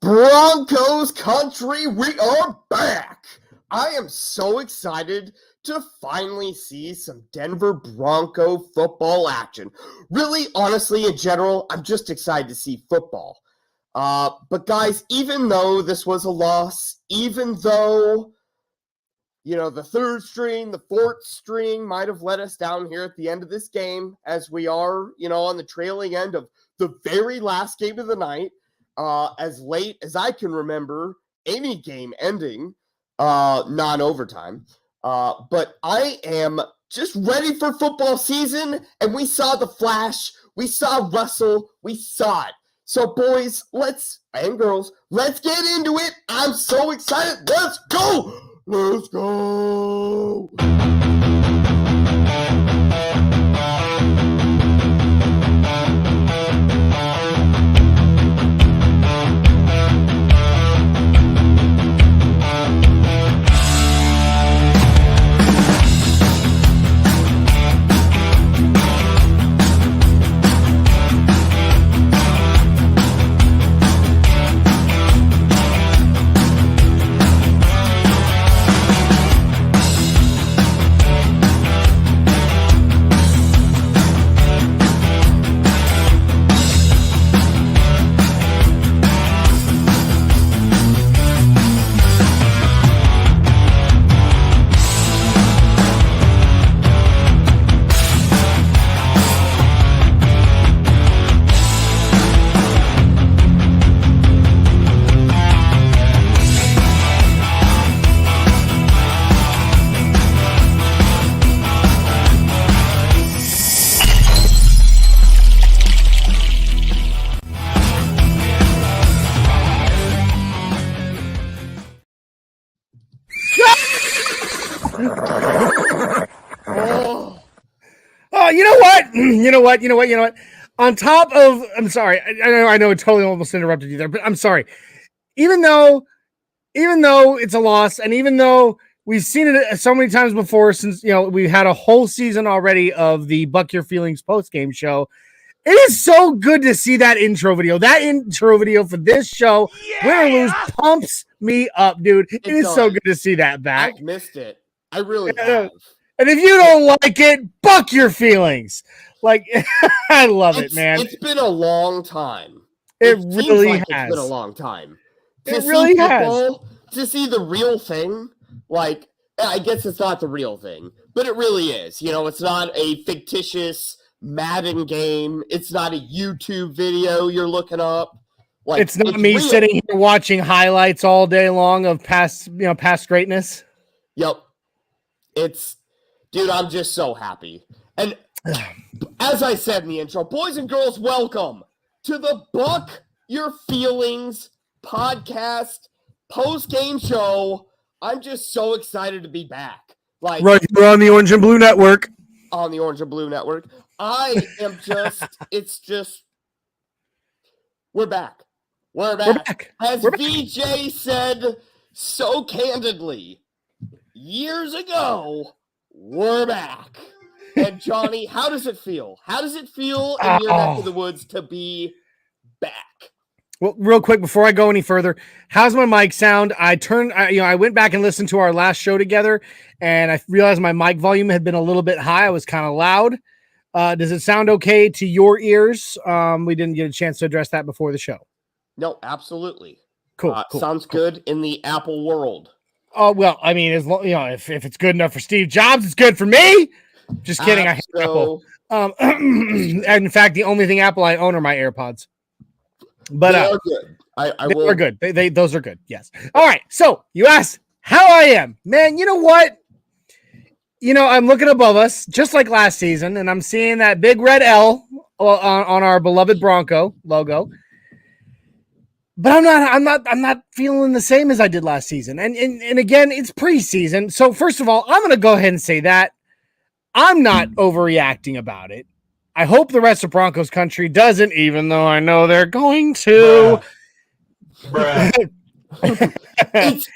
Broncos country, we are back. I am so excited to finally see some Denver Bronco football action. Really, honestly, in general, I'm just excited to see football. But guys, even though this was a loss, even though, the third string, the fourth string might have let us down here at the end of this game, as we are, on the trailing end of the very last game of the night, as late as I can remember any game ending non-overtime. But I am just ready for football season, and we saw the flash, we saw Russell, we saw it. So boys, and girls, let's get into it. I'm so excited. Let's go! Let's go! You know what? On top of, I'm sorry, I know it totally almost interrupted you there, but I'm sorry. Even though it's a loss, and even though we've seen it so many times before, since we've had a whole season already of the Buck Your Feelings post-game show, it is so good to see that intro video. That intro video for this show, win or lose, pumps me up, dude. It is so good to see that back. I've missed it. I really have. And if you don't like it, buck your feelings. Like, I love it, man. It's been a long time. It really has. It's been a long time. It really has. To see the real thing, like, I guess it's not the real thing, but it really is. It's not a fictitious Madden game. It's not a YouTube video you're looking up. Like, it's not me sitting here watching highlights all day long of past greatness. Yep. Dude, I'm just so happy. And as I said in the intro, boys and girls, welcome to the Buck Your Feelings podcast post-game show. I'm just so excited to be back. Like, right here on the Orange and Blue Network. On the Orange and Blue Network. I am just, we're back. We're back. As VJ said so candidly years ago, we're back. And Johnny, how does it feel? How does it feel in your neck of the woods to be back? Well, real quick, before I go any further, how's my mic sound? I went back and listened to our last show together, and I realized my mic volume had been a little bit high. I was kind of loud. Does it sound okay to your ears? We didn't get a chance to address that before the show. No, absolutely. Cool. Sounds good in the Apple world. Oh, well, I mean, if it's good enough for Steve Jobs, it's good for me. Just kidding. I hate Apple. In fact, the only thing Apple I own are my AirPods. But they are good. They are good. Those are good. Yes. All right. So you asked how I am, man. You know what? I'm looking above us, just like last season, and I'm seeing that big red L on our beloved Bronco logo. But I'm not feeling the same as I did last season. And again, it's preseason. So first of all, I'm going to go ahead and say that I'm not overreacting about it. I hope the rest of Broncos country doesn't, even though I know they're going to. Bruh.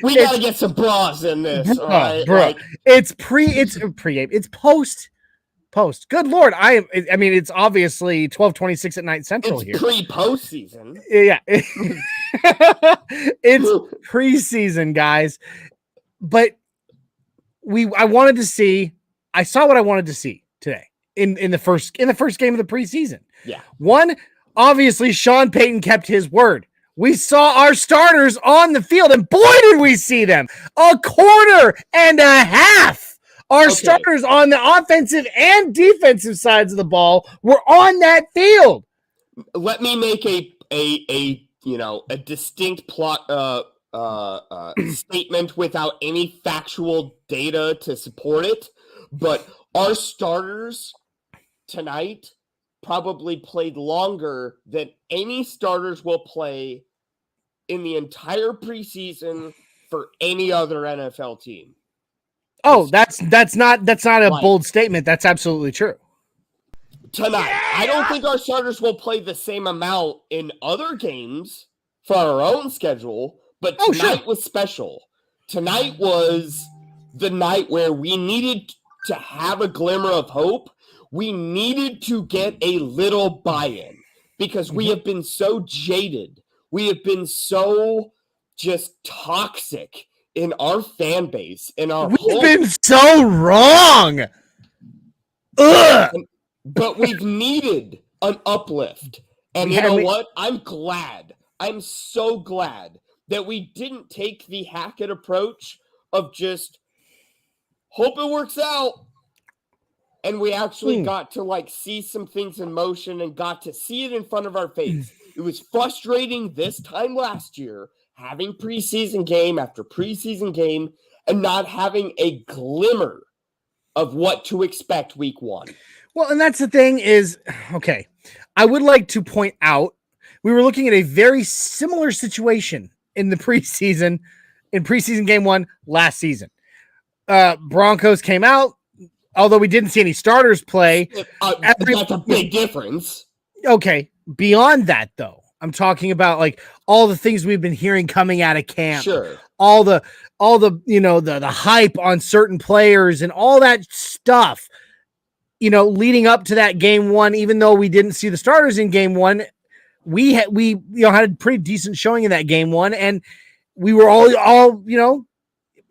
We got to get some bras in this. All right? Bro. It's post. Good Lord. I mean, it's obviously 12:26 at night Central here. Pre-postseason. Yeah. It's preseason, guys. But I saw what I wanted to see today in the first game of the preseason. Yeah. One, obviously, Sean Payton kept his word. We saw our starters on the field, and boy, did we see them. A quarter and a half. Our starters on the offensive and defensive sides of the ball were on that field. Let me make a distinct plot statement without any factual data to support it. But our starters tonight probably played longer than any starters will play in the entire preseason for any other NFL team. Oh, that's not a bold statement. That's absolutely true. Tonight, I don't think our starters will play the same amount in other games for our own schedule, but tonight was special. Tonight was the night where we needed to have a glimmer of hope. We needed to get a little buy-in because we have been so jaded. We have been so just toxic in our fan base. We've been so wrong. Ugh. But we've needed an uplift. And you know what? I'm glad. I'm so glad that we didn't take the Hackett approach of just hope it works out. And we actually got to see some things in motion and got to see it in front of our face. It was frustrating this time last year, having preseason game after preseason game and not having a glimmer of what to expect week one. Well, and that's the thing is, I would like to point out, we were looking at a very similar situation in preseason game one last season. Broncos came out, although we didn't see any starters play. That's a big difference. Okay. Beyond that, though, I'm talking about all the things we've been hearing coming out of camp. Sure. All the the hype on certain players and all that stuff. Leading up to that game one, even though we didn't see the starters in game one, we had a pretty decent showing in that game one, and we were all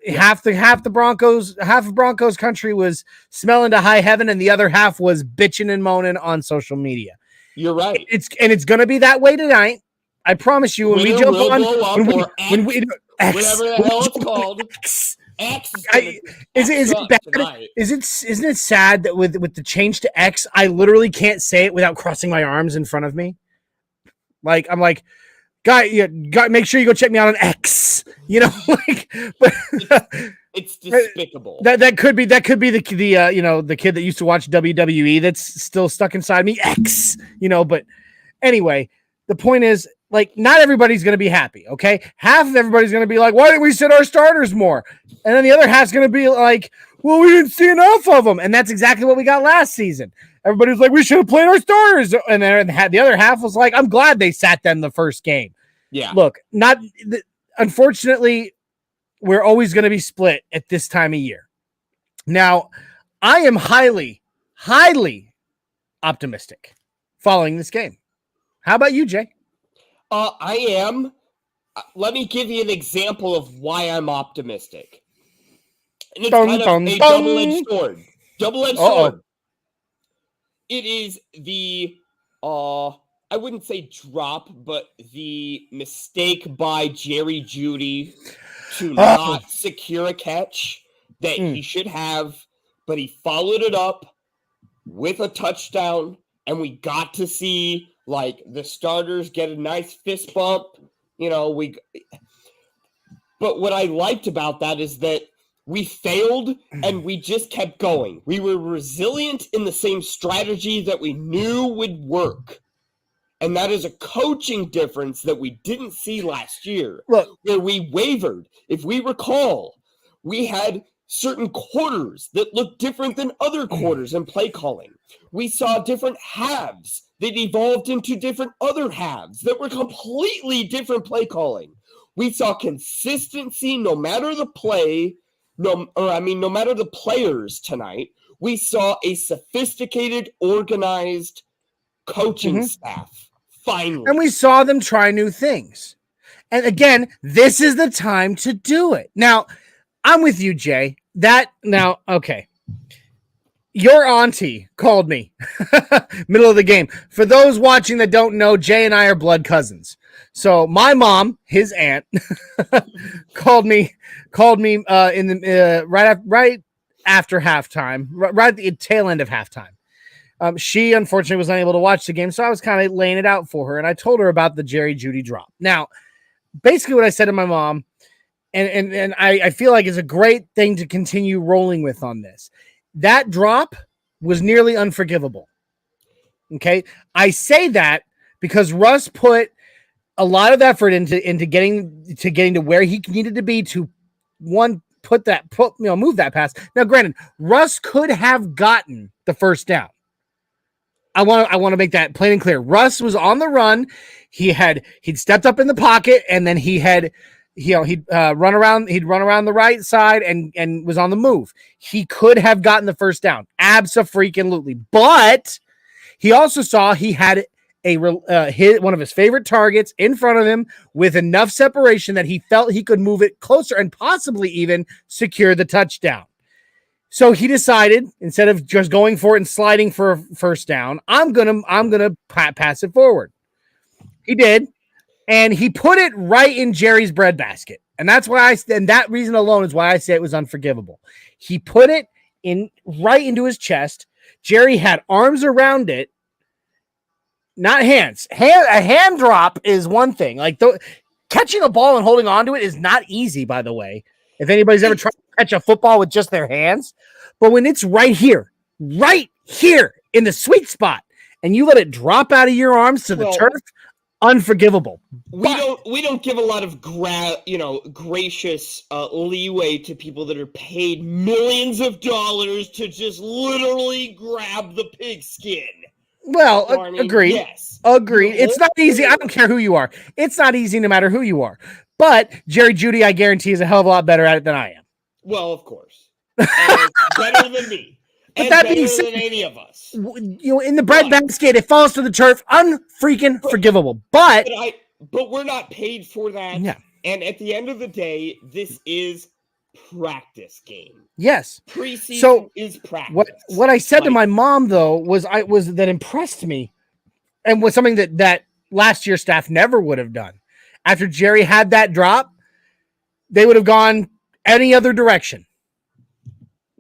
half the Broncos country was smelling to high heaven, and the other half was bitching and moaning on social media. You're right. It's going to be that way tonight. I promise you. When we jump on, when we whatever the hell it's called. X is it bad? Isn't it sad that with the change to X, I literally can't say it without crossing my arms in front of me? I'm like, guy, make sure you go check me out on X. But it's despicable. That could be the kid that used to watch WWE that's still stuck inside me. X. But anyway, the point is, not everybody's going to be happy, okay? Half of everybody's going to be like, why didn't we sit our starters more? And then the other half's going to be like, well, we didn't see enough of them. And that's exactly what we got last season. Everybody's like, we should have played our starters. And then the other half was like, I'm glad they sat them the first game. Yeah. Look, unfortunately, we're always going to be split at this time of year. Now, I am highly, highly optimistic following this game. How about you, Jay? I am. Let me give you an example of why I'm optimistic. And it's kind of a double-edged sword. Double-edged sword. It is the, I wouldn't say drop, but the mistake by Jerry Jeudy to not secure a catch that he should have, but he followed it up with a touchdown, and we got to see the starters get a nice fist bump, but what I liked about that is that we failed and we just kept going. We were resilient in the same strategy that we knew would work. And that is a coaching difference that we didn't see last year, where we wavered. If we recall, we had certain quarters that looked different than other quarters in play calling. We saw different halves that evolved into different other halves that were completely different play calling. We saw consistency no matter the play, no matter the players tonight. We saw a sophisticated, organized coaching staff, finally. And we saw them try new things. And again, this is the time to do it. Now, I'm with you, Jay. Okay. Your auntie called me middle of the game. For those watching that don't know, Jay and I are blood cousins. So my mom, his aunt, called me in the right after halftime, right at the tail end of halftime. She unfortunately was unable to watch the game, so I was kind of laying it out for her, and I told her about the Jerry Jeudy drop. Now, basically what I said to my mom, and I feel like it's a great thing to continue rolling with on this. That drop was nearly unforgivable. Okay. I say that because Russ put a lot of effort into getting to where he needed to be to move that pass. Now, granted, Russ could have gotten the first down. I want to make that plain and clear. Russ was on the run. He'd stepped up in the pocket, and then he'd run around the right side and was on the move. He could have gotten the first down. Abso-freaking-lutely. But he also saw he had one of his favorite targets in front of him with enough separation that he felt he could move it closer and possibly even secure the touchdown. So he decided, instead of just going for it and sliding for a first down, I'm gonna pass it forward. He did. And he put it right in Jerry's breadbasket. And that's why that reason alone is why I say it was unforgivable. He put it right into his chest. Jerry had arms around it, not hands. A hand drop is one thing. Like catching a ball and holding onto it is not easy, by the way. If anybody's ever tried to catch a football with just their hands. But when it's right here in the sweet spot, and you let it drop out of your arms to the turf, unforgivable. We don't give a lot of gracious leeway to people that are paid millions of dollars to just literally grab the pigskin. Well, agreed. Yes. Agreed. It's not easy. I don't care who you are. It's not easy no matter who you are. But Jerry Jeudy, I guarantee, is a hell of a lot better at it than I am. Well, of course. And better than me. But that being said, than any of us. In the breadbasket, it falls to the turf. Unfreaking forgivable. But we're not paid for that. Yeah. And at the end of the day, this is practice game. Yes. Preseason is practice. What I said to my mom, though, was that impressed me, and was something that last year's staff never would have done. After Jerry had that drop, they would have gone any other direction,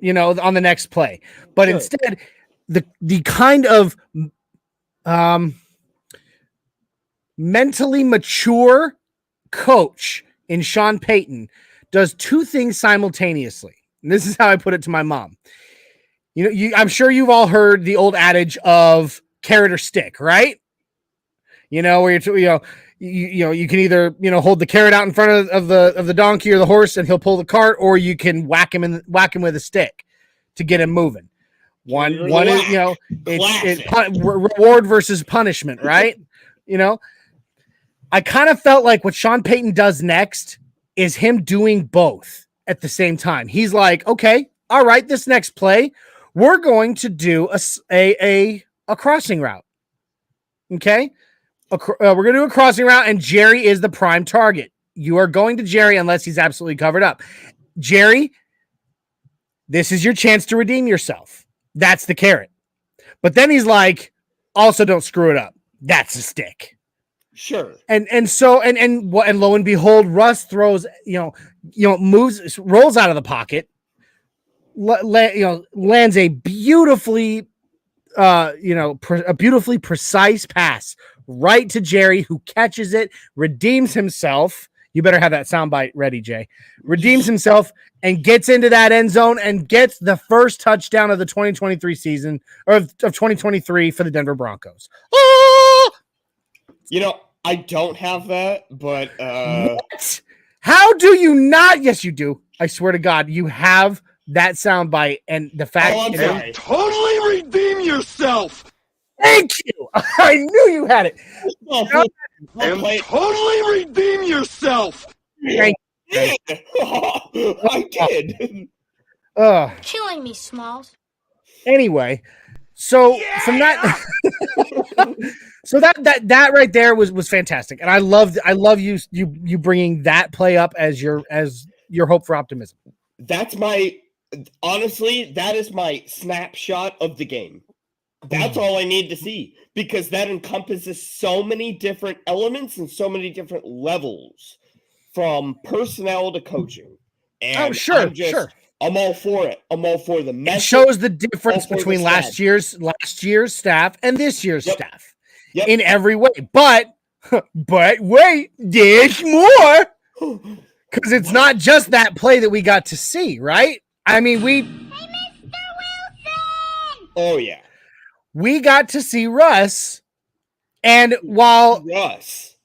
on the next play. But instead, the kind of mentally mature coach in Sean Payton does two things simultaneously. And this is how I put it to my mom. I'm sure you've all heard the old adage of carrot or stick, right? Where you can either hold the carrot out in front of the donkey or the horse and he'll pull the cart, or you can whack him with a stick to get him moving. One is it's reward versus punishment, right? I kind of felt like what Sean Payton does next is him doing both at the same time. He's like, okay, all right, this next play, we're going to do a crossing route. Okay. We're going to do a crossing route, and Jerry is the prime target. You are going to Jerry unless he's absolutely covered up. Jerry, this is your chance to redeem yourself. That's the carrot. But then he's like, also don't screw it up. That's a stick. Sure. And lo and behold, Russ throws, moves, rolls out of the pocket, lands a beautifully, a beautifully precise pass right to Jerry, who catches it, redeems himself. You better have that soundbite ready, Jay. Redeems himself and gets into that end zone and gets the first touchdown of the 2023 season, or of 2023 for the Denver Broncos. Oh! I don't have that, but what? How do you not? Yes, you do. I swear to God, you have that soundbite, and the fact that totally redeem yourself. Thank you. I knew you had it. And totally redeem yourself. Thank you. I did. Killing me, Smalls. Anyway, so from that, So that right there was fantastic, and I love you bringing that play up as your hope for optimism. That is my snapshot of the game. That's all I need to see, because that encompasses so many different elements and so many different levels, from personnel to coaching. And sure. I'm all for it. I'm all for the message. It shows the difference between last year's staff and this year's staff in every way. But wait, there's more, because it's not just that play that we got to see, right? I mean, Hey, Mr. Wilson! Oh, yeah. We got to see Russ, and while Russ,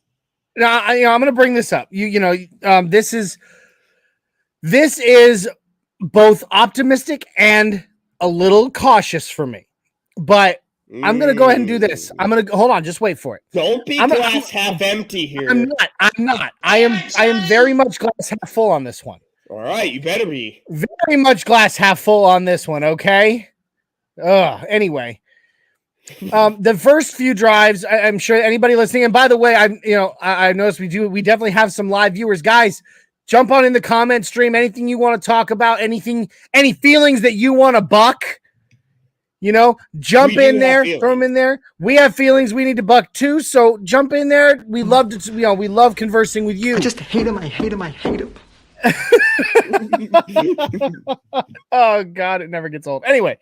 now I'm going to bring this up. This is both optimistic and a little cautious for me, but I'm going to go ahead and do this. I'm going to hold on, just wait for it. Don't be glass half empty here. I'm not. I am very much glass half full on this one. All right, you better be very much glass half full on this one. Okay. Anyway. The first few drives, I'm sure anybody listening, and by the way, I noticed we definitely have some live viewers. Guys, jump on in the comment stream. Anything you want to talk about, any feelings that you want to buck, jump in there, throw them in there. We have feelings we need to buck too, so jump in there. We love we love conversing with you. I just hate him. I hate him. I hate him. Oh God, it never gets old. Anyway,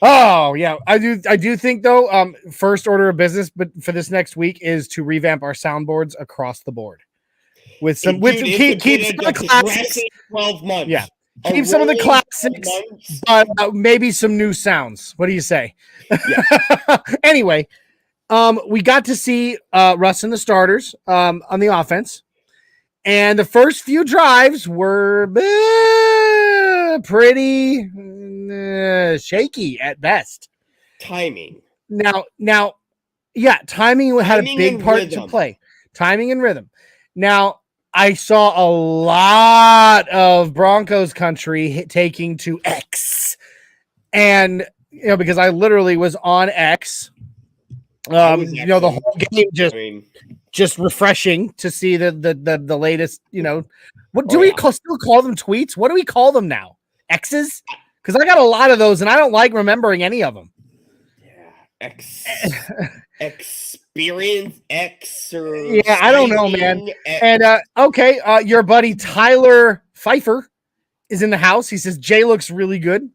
I do think though, first order of business, but for this next week is to revamp our soundboards across the board with some keep some of the classics. 12 months. Yeah, keep some of the classics, but maybe some new sounds. What do you say? Yeah. Anyway, we got to see Russ and the starters on the offense. And the first few drives were pretty shaky at best. Timing. Now, timing had a big part to play. Timing and rhythm. Now, I saw a lot of Broncos country taking to X. And, because I literally was on X. The whole game just refreshing to see the latest, what do we still call them? Tweets? What do we call them now? X's? Because I got a lot of those and I don't like remembering any of them. Yeah. Experience X or I don't know, man. And your buddy Tyler Pfeiffer is in the house. He says Jay looks really good.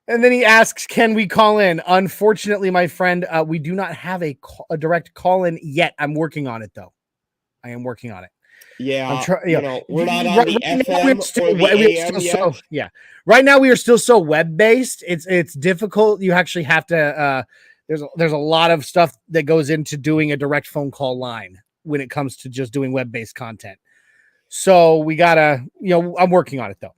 And then he asks, can we call in? Unfortunately, my friend, we do not have a direct call in yet. I'm working on it, though. I am working on it. Yeah. We're not on the FM or the AM yet. Yeah. Right now, we are still so web-based. It's difficult. You actually have to, there's a lot of stuff that goes into doing a direct phone call line when it comes to just doing web-based content. So we got to, I'm working on it, though.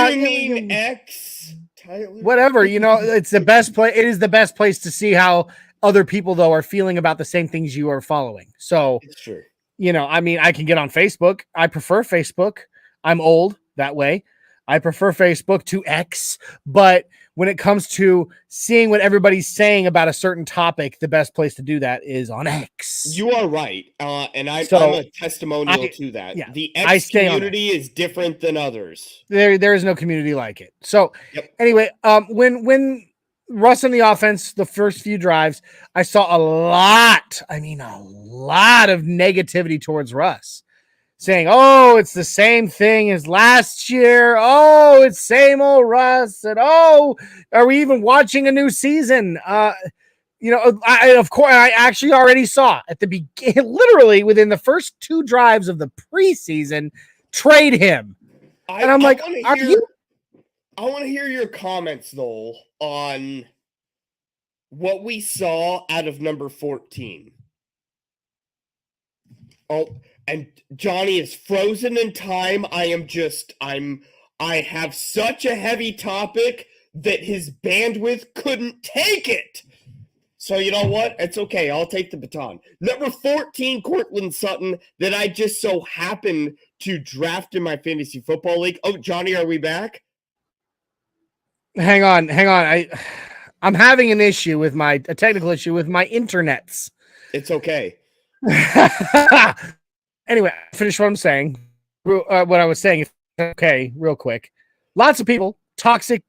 You mean X? Whatever, it's the best place. It is the best place to see how other people though are feeling about the same things you are following. So it's true. I can get on Facebook. I prefer Facebook. I'm old that way. I prefer Facebook to X, but when it comes to seeing what everybody's saying about a certain topic, the best place to do that is on X. You are right. And I'm a testimonial to that. Yeah, the X community is different than others. There is no community like it. So anyway, when Russ on the offense, the first few drives, I saw a lot of negativity towards Russ. Saying, oh, it's the same thing as last year. Oh, it's same old Russ. And oh, are we even watching a new season? I actually already saw at the beginning, literally within the first two drives of the preseason, trade him. And I'm like, are you? I want to hear your comments, though, on what we saw out of number 14. Oh, and Johnny is frozen in time. I have such a heavy topic that his bandwidth couldn't take it. So you know what? It's okay. I'll take the baton. Number 14, Cortland Sutton, that I just so happened to draft in my fantasy football league. Oh, Johnny, are we back? Hang on. I'm having a technical issue with my internets. It's okay. Anyway, finish what I'm saying. What I was saying. Okay, real quick. Lots of people toxic.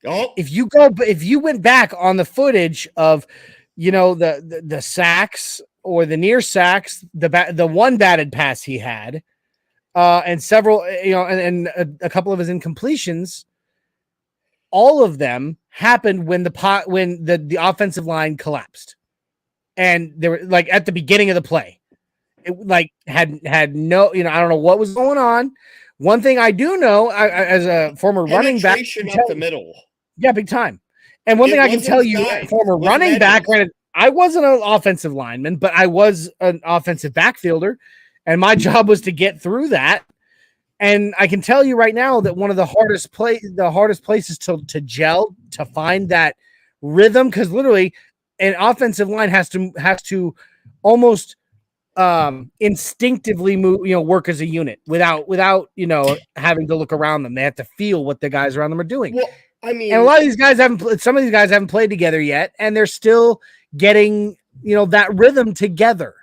Oh, If you went back on the footage of, the sacks or the near sacks, the one batted pass he had, and several, and a couple of his incompletions, all of them happened when the offensive line collapsed, and they were like at the beginning of the play. It like had no, I don't know what was going on. One thing I do know, as a former running back, up the middle. Yeah, big time. And one thing I can tell you, former running back, granted, I wasn't an offensive lineman, but I was an offensive backfielder, and my job was to get through that. And I can tell you right now that one of the hardest places to gel, to find that rhythm, because literally an offensive line has to almost instinctively move, work as a unit without having to look around them. They have to feel what the guys around them are doing. Well, I mean, and a lot of these guys some of these guys haven't played together yet, and they're still getting, that rhythm together.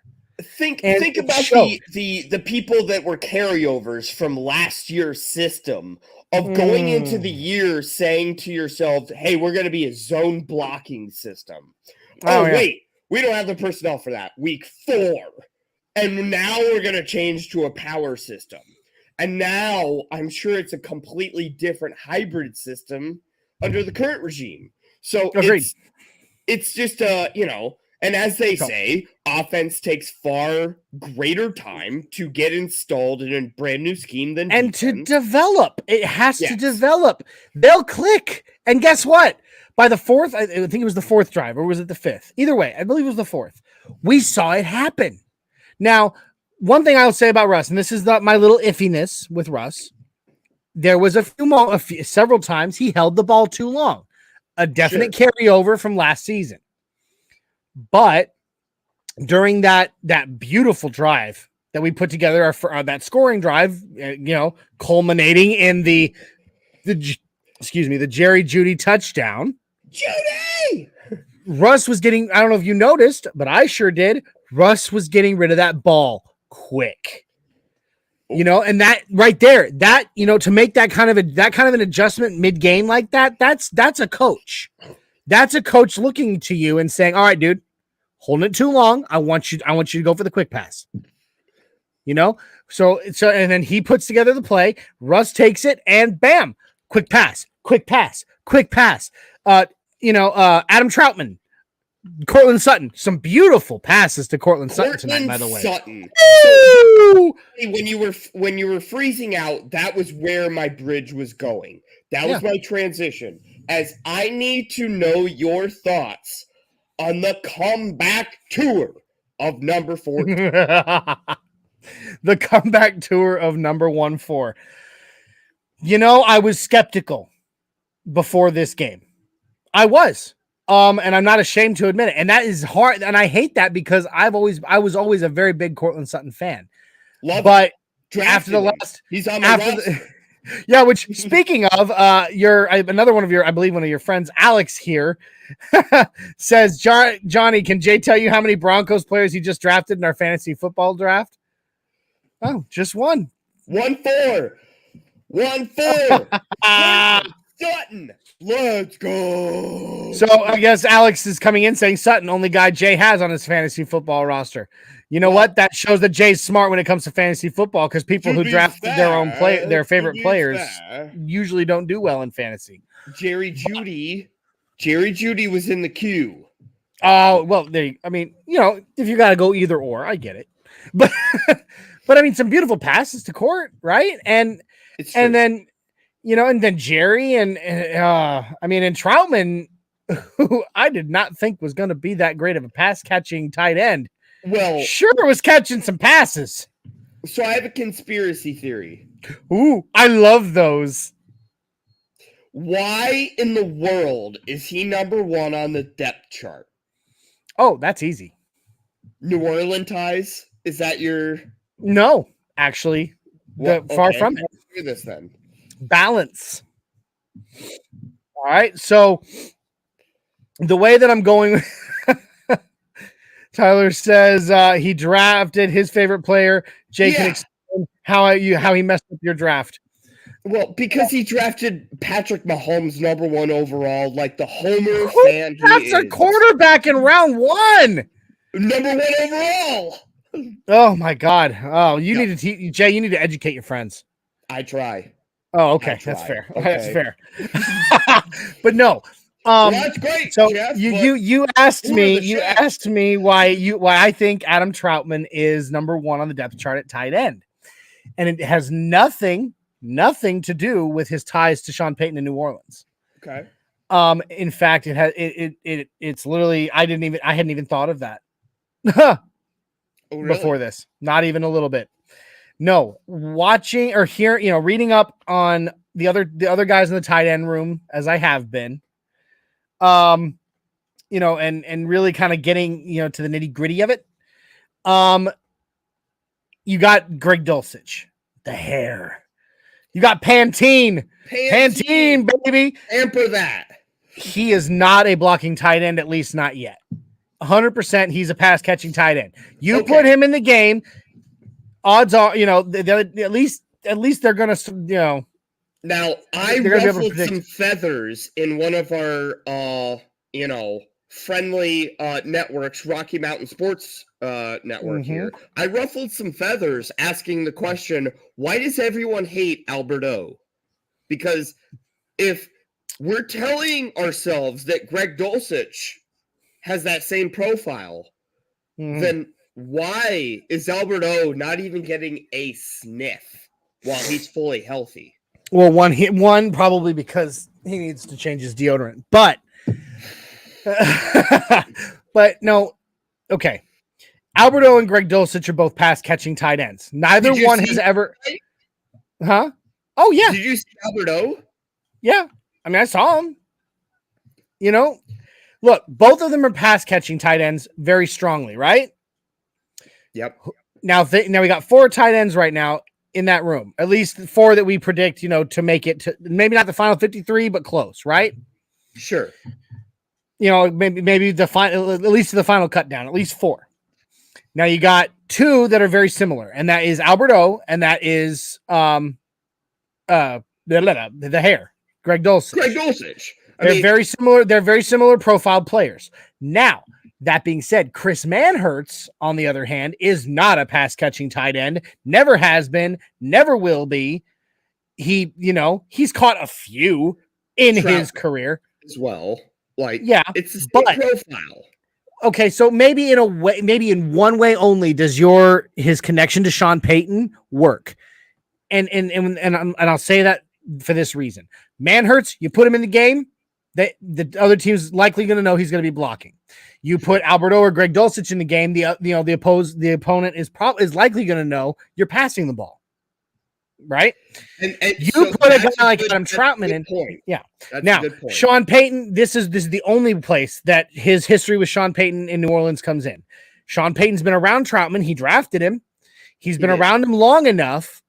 Think about the people that were carryovers from last year's system of going into the year saying to yourselves, hey, we're going to be a zone blocking system. Wait, we don't have the personnel for that. Week 4. And now we're going to change to a power system. And now I'm sure it's a completely different hybrid system under the current regime. So it's just, and as they say, offense takes far greater time to get installed in a brand new scheme than defense. To develop. It has to develop. They'll click. And guess what? By the 4th, I think it was the 4th drive, or was it the 5th? Either way, I believe it was the 4th. We saw it happen. Now, one thing I'll say about Russ, and this is my little iffiness with Russ, there was several times he held the ball too long. A definite carryover from last season. But during that beautiful drive that we put together, that scoring drive, culminating in the Jerry Jeudy touchdown. Judy! Russ was getting, I don't know if you noticed, but I sure did. Russ was getting rid of that ball quick. And that right there, that, to make that kind of an adjustment mid-game like that, that's a coach. That's a coach looking to you and saying, all right, dude, holding it too long. I want you to go for the quick pass. So and then he puts together the play. Russ takes it and bam, quick pass. Adam Troutman, Cortland Sutton, some beautiful passes to Cortland Sutton tonight, by the way. Sutton. So, when you were freezing out, that was where my bridge was going. That was my transition. As I need to know your thoughts on the comeback tour of number 4. The comeback tour of number 1-4. I was skeptical before this game. I was. And I'm not ashamed to admit it. And that is hard. And I hate that because I was always a very big Cortland Sutton fan. But after the last, he's on my roster. Yeah, which speaking of, another one of your, I believe one of your friends, Alex here, says, Johnny, can Jay tell you how many Broncos players he just drafted in our fantasy football draft? Oh, just one. 1-4. Sutton, let's go. So I guess Alex is coming in saying Sutton, only guy Jay has on his fantasy football roster. You know what? That shows that Jay's smart when it comes to fantasy football, because people who draft their favorite players usually don't do well in fantasy. Jerry Jeudy was in the queue. Oh, well, if you got to go either or, I get it. But I mean, some beautiful passes to Court, right? And then Jerry and Troutman, who I did not think was going to be that great of a pass catching tight end. Well, sure was catching some passes. So I have a conspiracy theory. Ooh, I love those. Why in the world is he number 1 on the depth chart? Oh, that's easy. New Orleans ties? Is that your... No, actually. Far from it. Let's do this then. Balance. All right. So the way that I'm going, Tyler says he drafted his favorite player. Jay can explain how he messed up your draft. Well, because he drafted Patrick Mahomes #1 overall, like the homer Who fan he drafts is. a quarterback in round 1? #1 overall. Oh my God! Oh, you need to Jay. You need to educate your friends. I try. Oh, okay, I try. that's fair. Okay. That's fair. But no, Well, that's great. So Jeff, you asked me why I think Adam Troutman is #1 on the depth chart at tight end, and it has nothing to do with his ties to Sean Payton in New Orleans. Okay. In fact, it's literally I hadn't even thought of that. Oh, really? Before this, not even a little bit. No, watching or reading up on the other guys in the tight end room as I have been, and really kind of getting to the nitty gritty of it. You got Greg Dulcich, the hair. You got Pantene, baby. Amper that. He is not a blocking tight end, at least not yet. 100%, he's a pass catching tight end. You put him in the game, odds are, at least they're gonna, Now I ruffled some feathers in one of our, friendly networks, Rocky Mountain Sports Network here. I ruffled some feathers asking the question, why does everyone hate Alberto? Because if we're telling ourselves that Greg Dulcich has that same profile, then why is Alberto not even getting a sniff while he's fully healthy? Well, one probably because he needs to change his deodorant, but no, okay. Alberto and Greg Dulcich are both pass catching tight ends. Neither one has ever, huh? Oh yeah. Did you see Alberto? Yeah, I mean I saw him. Look, both of them are pass catching tight ends very strongly, right? Yep. Now we got 4 tight ends right now in that room. At least 4 that we predict, to make it to maybe not the final 53, but close, right? Sure. Maybe the final, at least to the final cut down, at least 4. Now you got 2 that are very similar, and that is Alberto, and that is the hair, Greg Dulcich. They're very similar. They're very similar profiled players. Now, that being said, Chris Manhertz, on the other hand, is not a pass catching tight end. Never has been. Never will be. He's caught a few in his career as well. It's the same profile. Okay, so maybe in one way only does his connection to Sean Payton work, and I'll say that for this reason: Manhertz, you put him in the game. The other team's likely going to know he's going to be blocking. You put Alberto or Greg Dulcich in the game, the opponent is likely going to know you're passing the ball, right? And you put a guy like Adam Troutman in. Point. Yeah. That's now, Sean Payton. This is the only place that his history with Sean Payton in New Orleans comes in. Sean Payton's been around Troutman. He drafted him. He's been around him long enough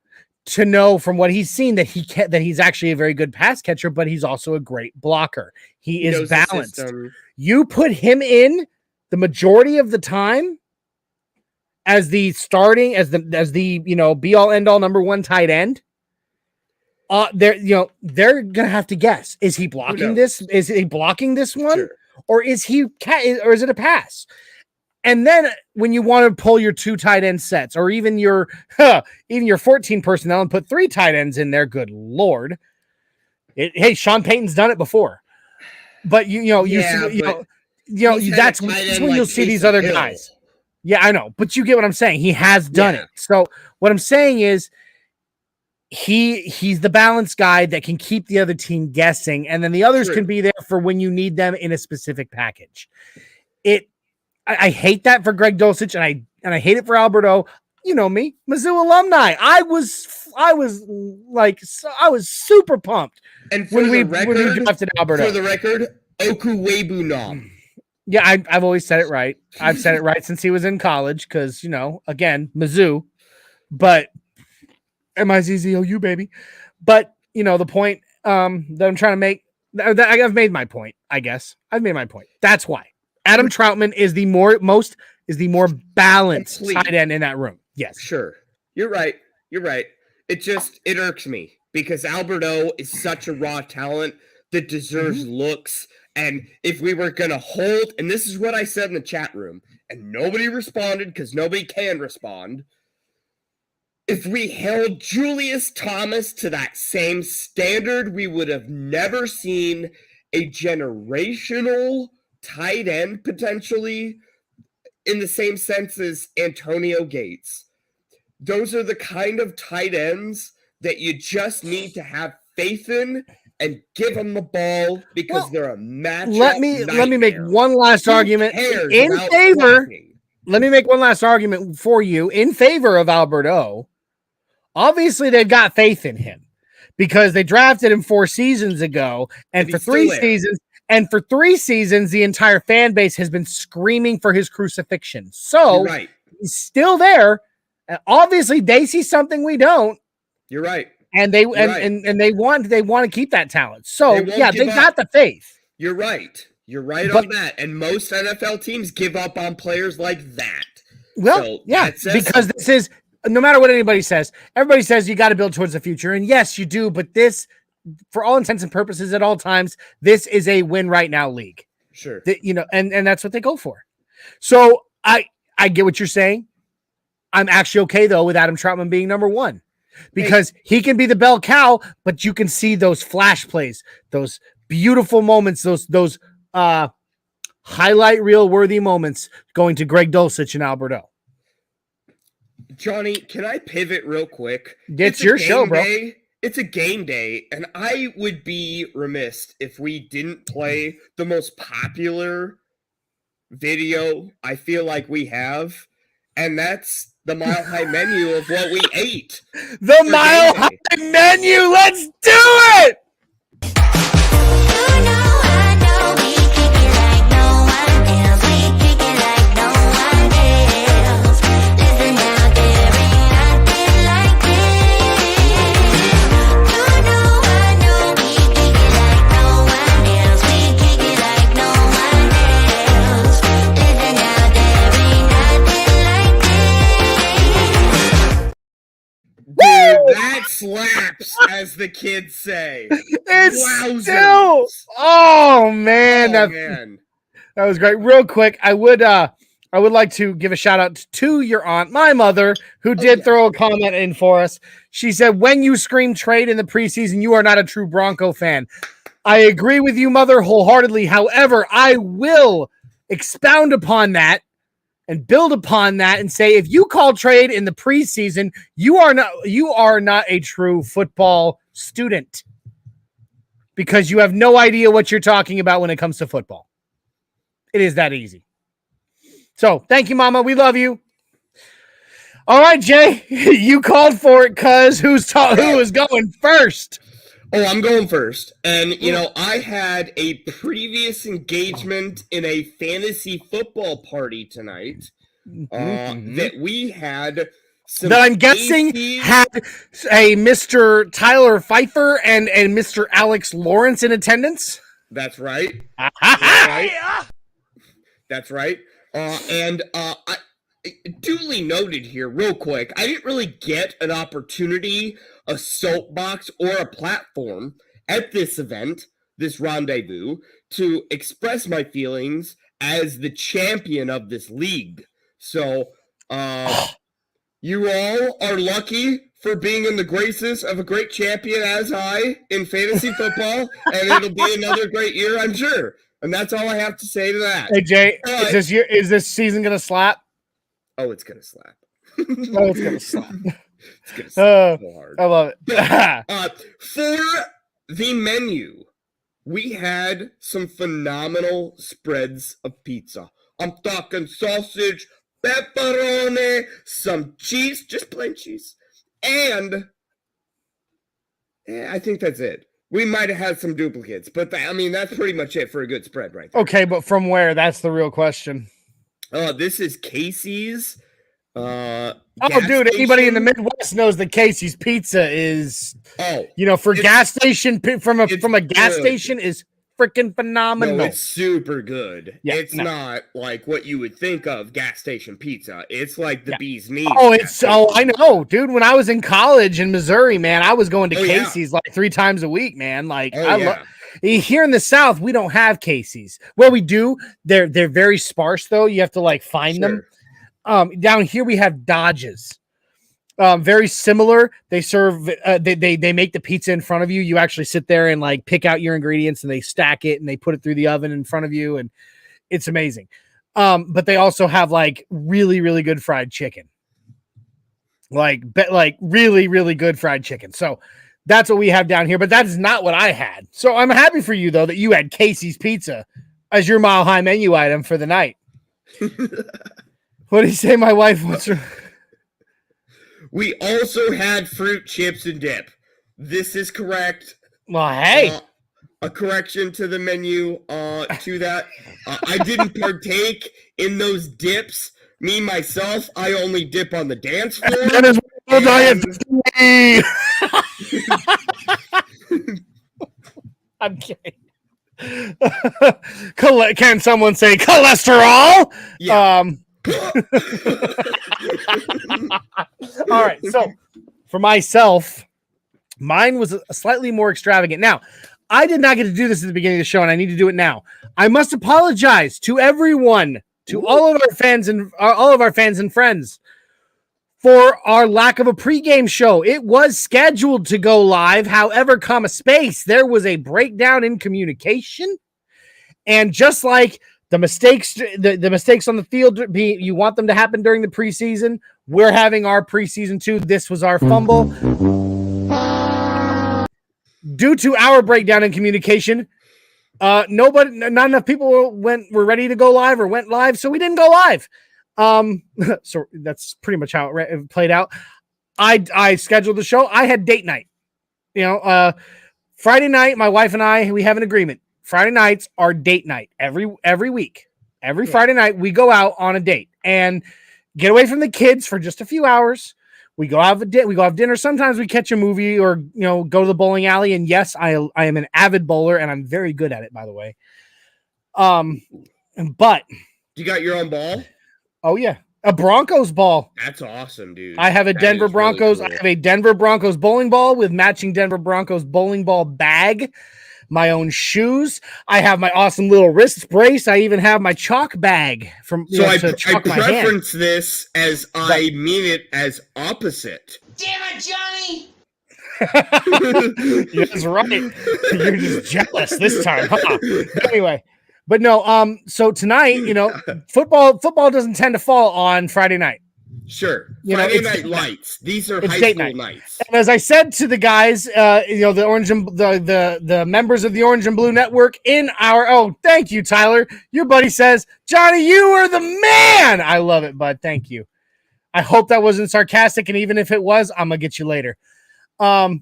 to know from what he's seen that he's actually a very good pass catcher, but he's also a great blocker. He is balanced. You put him in the majority of the time as the starting, as the be all end all #1 tight end. They're gonna have to guess: is he blocking this? Is he blocking this one, sure. or is it a pass? And then when you want to pull your 2 tight end sets, or even your 14 personnel and put 3 tight ends in there, good Lord. Hey, Sean Payton's done it before. But that's when you'll see these other guys. Yeah, I know, but you get what I'm saying. He has done it. So what I'm saying is he's the balanced guy that can keep the other team guessing, and then the others can be there for when you need them in a specific package. I hate that for Greg Dulcich, and I hate it for Alberto. You know me, Mizzou alumni. I was super pumped when we drafted Alberto. For the record, Okuwebunam. Yeah, I've always said it right. I've said it right since he was in college because, again, Mizzou. But MIZZOU, baby. But, the point that I'm trying to make, I've made my point, I guess. I've made my point. That's why. Adam Troutman is the more balanced tight end in that room. Yes. Sure. You're right. It irks me because Alberto is such a raw talent that deserves looks. And if we were going to hold, and this is what I said in the chat room, and nobody responded because nobody can respond. If we held Julius Thomas to that same standard, we would have never seen a generational tight end potentially in the same sense as Antonio Gates. Those are the kind of tight ends that you just need to have faith in and give them the ball because they're a matchup. Let me make one last argument in favor. Let me make one last argument for you in favor of Alberto. Obviously, they've got faith in him because they drafted him 4 seasons ago, and for 3 seasons, the entire fan base has been screaming for his crucifixion. So he's still there. Obviously, they see something we don't. You're right. And they want to keep that talent. So they got the faith. You're right. You're right on that. And most NFL teams give up on players like that. Well, because this is no matter what anybody says, everybody says you got to build towards the future. And yes, you do. But this, for all intents and purposes at all times, this is a win right now league. Sure. And that's what they go for. So I get what you're saying. I'm actually okay, though, with Adam Troutman being number 1 because he can be the bell cow, but you can see those flash plays, those beautiful moments, those highlight reel worthy moments going to Greg Dulcich and Alberto. Johnny, can I pivot real quick? It's your show, bro. It's a game day, and I would be remiss if we didn't play the most popular video I feel like we have, and that's the Mile High menu of what we ate. The Mile High menu! Let's do it! That slaps, as the kids say. It's still. Oh man, that was great. Real quick, I would like to give a shout out to your aunt, my mother, who did throw a comment in for us. She said, "When you scream trade in the preseason, you are not a true Bronco fan." I agree with you, mother, wholeheartedly. However, I will expound upon that and build upon that and say, if you call trade in the preseason, you are not a true football student because you have no idea what you're talking about when it comes to football. It is that easy. So thank you, Mama. We love you. All right, Jay, you called for it, cuz who is going first? Oh, I'm going first. And, I had a previous engagement in a fantasy football party tonight that we had some that I'm guessing had a Mr. Tyler Pfeiffer and Mr. Alex Lawrence in attendance. That's right. That's right. And I duly noted here real quick, I didn't really get an opportunity, a soapbox, or a platform at this event, this rendezvous, to express my feelings as the champion of this league. So, you all are lucky for being in the graces of a great champion as I in fantasy football, and it'll be another great year, I'm sure. And that's all I have to say to that. Hey, Jay, is this season going to slap? Oh, it's going to slap. It's going to slap. It's going to slap so hard. I love it. But, for the menu, we had some phenomenal spreads of pizza. I'm talking sausage, pepperoni, some cheese, just plain cheese. And I think that's it. We might have had some duplicates, but that's pretty much it for a good spread right there. Okay, but from where? That's the real question. This is Casey's Oh, dude, anybody in the Midwest knows that Casey's Pizza is, for gas station from a gas station is freaking phenomenal. No, it's super good. Yeah, it's not like what you would think of gas station pizza. It's like the bee's knees. I know, dude. When I was in college in Missouri, man, I was going to Casey's like 3 times a week, man. Like, here in the South, we don't have Casey's. Well, we do. They're very sparse, though. You have to like find them. Down here we have Dodges. Very similar. They serve. They make the pizza in front of you. You actually sit there and like pick out your ingredients, and they stack it and they put it through the oven in front of you, and it's amazing. But they also have like really, really good fried chicken. Like really, really good fried chicken. So that's what we have down here. But that is not what I had. So I'm happy for you though that you had Casey's Pizza as your Mile High menu item for the night. What did he say? My wife wants. We also had fruit chips and dip. This is correct. Well, hey. A correction to the menu to that. I didn't partake in those dips. Me, myself, I only dip on the dance floor. That is what I'm kidding. Can someone say cholesterol? Yeah. All right, so for myself, mine was slightly more extravagant. Now, I did not get to do this at the beginning of the show, and I need to do it now. I must apologize to everyone, to all of our fans and friends, for our lack of a pregame show. It was scheduled to go live, however, there was a breakdown in communication, and just like the mistakes, the mistakes on the field, you want them to happen during the preseason. We're having our preseason too. This was our fumble. Due to our breakdown in communication, not enough people were ready to go live or went live, so we didn't go live. So that's pretty much how it played out. I scheduled the show. I had date night. Friday night, my wife and I, we have an agreement. Friday nights are date night every week. Every Friday night we go out on a date and get away from the kids for just a few hours. We go have dinner. Sometimes we catch a movie or go to the bowling alley. And yes, I am an avid bowler and I'm very good at it, by the way. But you got your own ball? Oh yeah, a Broncos ball. That's awesome, dude. I have a Denver Broncos. Really cool. I have a Denver Broncos bowling ball with matching Denver Broncos bowling ball bag. My own shoes. I have my awesome little wrist brace. I even have my chalk bag I preference this as I mean it as opposite. Damn it, Johnny! That's right. You're just jealous this time, huh? Anyway, but no. So tonight, football doesn't tend to fall on Friday night. Sure. Friday night lights. These are high school nights. And as I said to the guys, the orange and the members of the Orange and Blue Network thank you, Tyler. Your buddy says, Johnny, you are the man. I love it, bud. Thank you. I hope that wasn't sarcastic, and even if it was, I'm gonna get you later. But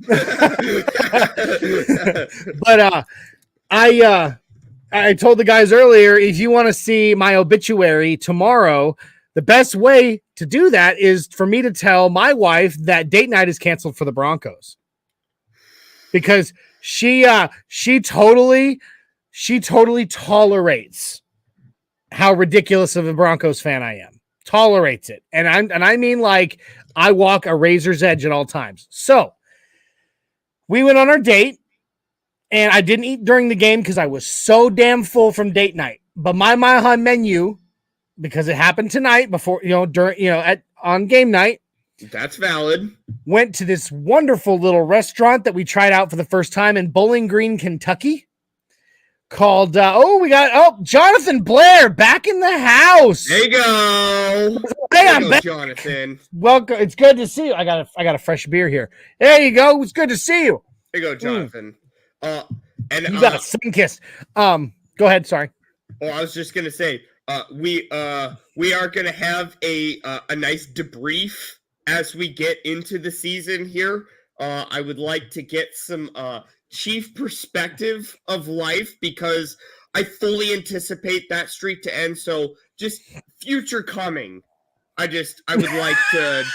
I told the guys earlier, if you want to see my obituary tomorrow, the best way to do that is for me to tell my wife that date night is canceled for the Broncos, because she totally tolerates how ridiculous of a Broncos fan I am. Tolerates it, and I mean like I walk a razor's edge at all times. So we went on our date, and I didn't eat during the game because I was so damn full from date night. But my Mile High menu, because it happened tonight before, on game night. That's valid. Went to this wonderful little restaurant that we tried out for the first time in Bowling Green, Kentucky, called, Jonathan Blair back in the house. There you go. Hey, I'm back. Jonathan. Welcome. It's good to see you. I got a fresh beer here. There you go. It's good to see you. There you go, Jonathan. And you got a sun kiss. Go ahead. Sorry. Oh, I was just going to say, we are going to have a nice debrief as we get into the season here. I would like to get some chief perspective of life, because I fully anticipate that streak to end. So just future coming I would like to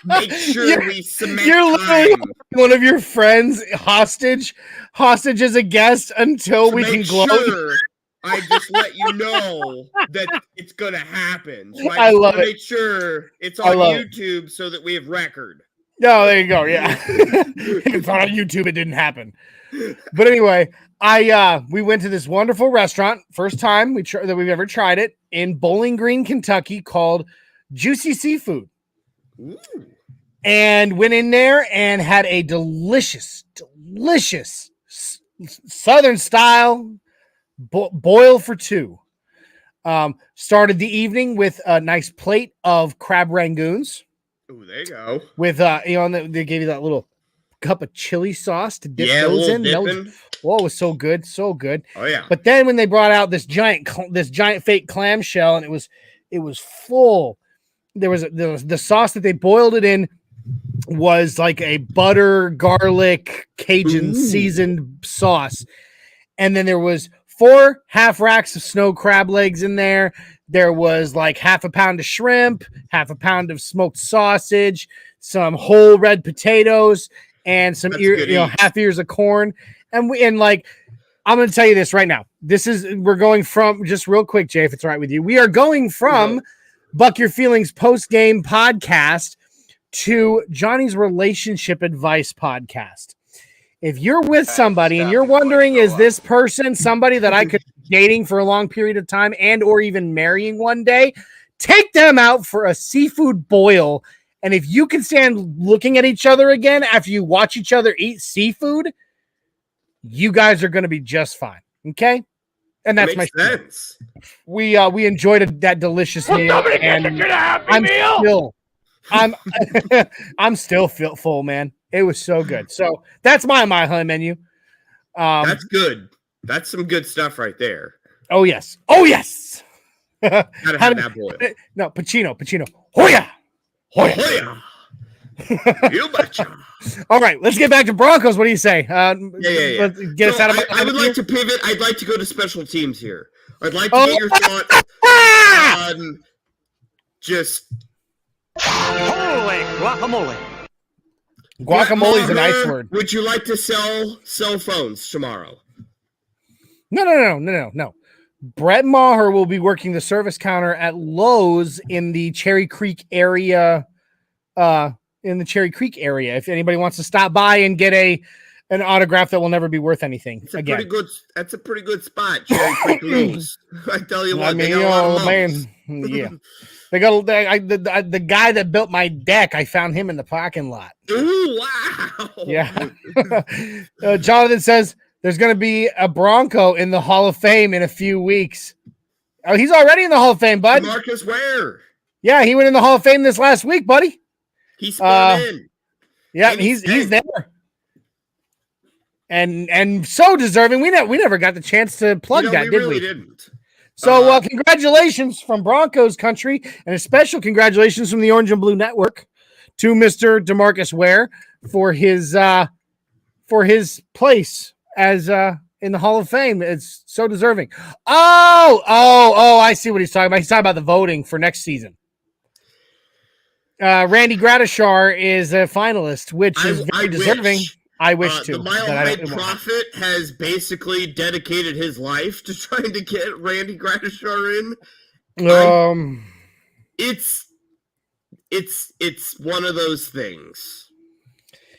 make sure we cement You're literally time one of your friends hostage as a guest until to we can make gloat. sure I just let you know that it's gonna happen. So I I just love want to it. make sure it's I on love it. YouTube so that we have record. No, there you go. Yeah, it's on YouTube. It didn't happen. But anyway, we went to this wonderful restaurant, first time that we've ever tried it, in Bowling Green, Kentucky, called Juicy Seafood. Ooh. And went in there and had a delicious Southern style boil for two. Started the evening with a nice plate of crab rangoons. Oh, there you go. With they gave you that little cup of chili sauce to dip those in. It was so good, so good. Oh yeah. But then when they brought out this giant fake clamshell, and it was full. There was the sauce that they boiled it in was like a butter garlic Cajun seasoned sauce, and then there was 4 half racks of snow crab legs in there. There was like half a pound of shrimp, half a pound of smoked sausage, some whole red potatoes, and some half ears of corn. And I'm going to tell you this right now. We're going from, just real quick, Jay, if it's all right with you. We are going from Buck Your Feelings post-game podcast to Johnny's relationship advice podcast. If you're with somebody and you're wondering, is this person somebody that I could be dating for a long period of time and or even marrying one day, take them out for a seafood boil. And if you can stand looking at each other again after you watch each other eat seafood, you guys are going to be just fine. Okay? And that's my sense. We enjoyed that delicious meal. And I'm still full, man. It was so good. So that's my Honey menu. That's good. That's some good stuff right there. Oh yes. Gotta have that boy. No, Pacino. Hoya. You betcha. All right, let's get back to Broncos. What do you say? Let's get us out of. I would like to pivot. I'd like to go to special teams here. I'd like to get your thoughts on just. Holy guacamole. Guacamole is a nice word. Would you like to sell cell phones tomorrow? No. Brett Maher will be working the service counter at Lowe's in the Cherry Creek area. If anybody wants to stop by and get an autograph that will never be worth anything. That's a pretty good spot, Cherry Creek Lowe's. I tell you what, yeah. They got the guy that built my deck. I found him in the parking lot. Ooh, wow. Yeah. Jonathan says there's going to be a Bronco in the Hall of Fame in a few weeks. Oh, he's already in the Hall of Fame, bud. Marcus Ware. Yeah, he went in the Hall of Fame this last week, buddy. He's in. Yeah, he's there. And so deserving. We never got the chance to plug that, did we? Didn't. So congratulations from Broncos country, and a special congratulations from the Orange and Blue Network to Mr. DeMarcus Ware for his place as in the Hall of Fame. It's so deserving. Oh, I see what he's talking about. He's talking about the voting for next season. Randy Gradishar is a finalist, which is very deserving. I wish to. The Mile High Prophet has basically dedicated his life to trying to get Randy Gradishar in. It's one of those things.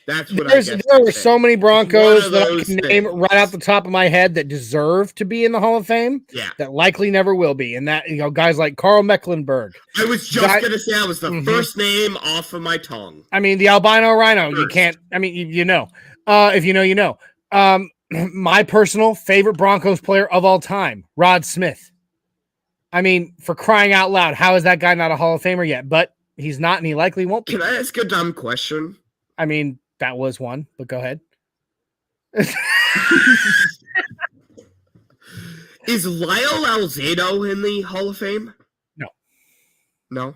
That's what there were so many Broncos that I can name right off the top of my head that deserve to be in the Hall of Fame. Yeah, that likely never will be. And that guys like Carl Mecklenburg. I was just gonna say that was the first name off of my tongue. I mean, the albino rhino. You can't. I mean, you know. If you know, you know. My personal favorite Broncos player of all time, Rod Smith. I mean, for crying out loud, how is that guy not a Hall of Famer yet? But he's not, and he likely won't be. Can I ask a dumb question? I mean, that was one, but go ahead. Is Lyle Alzado in the Hall of Fame? No.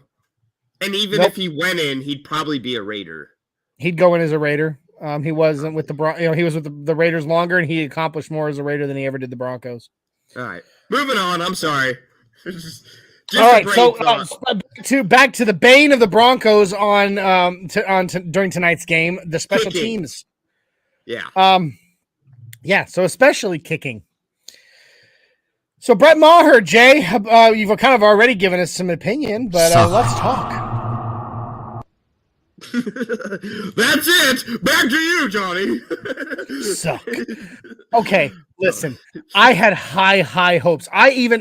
And even if he went in, he'd probably be a Raider. He'd go in as a Raider. He wasn't with he was with the Raiders longer, and he accomplished more as a Raider than he ever did the Broncos. All right, moving on. I'm sorry. All right, so back to the bane of the Broncos during tonight's game, the special Kicking. teams. Yeah. Yeah, so especially kicking. So Brett Maher, Jay, you've kind of already given us some opinion, but let's talk. That's it. Back to you, Johnny. Suck. Okay, listen. I had high hopes. I'm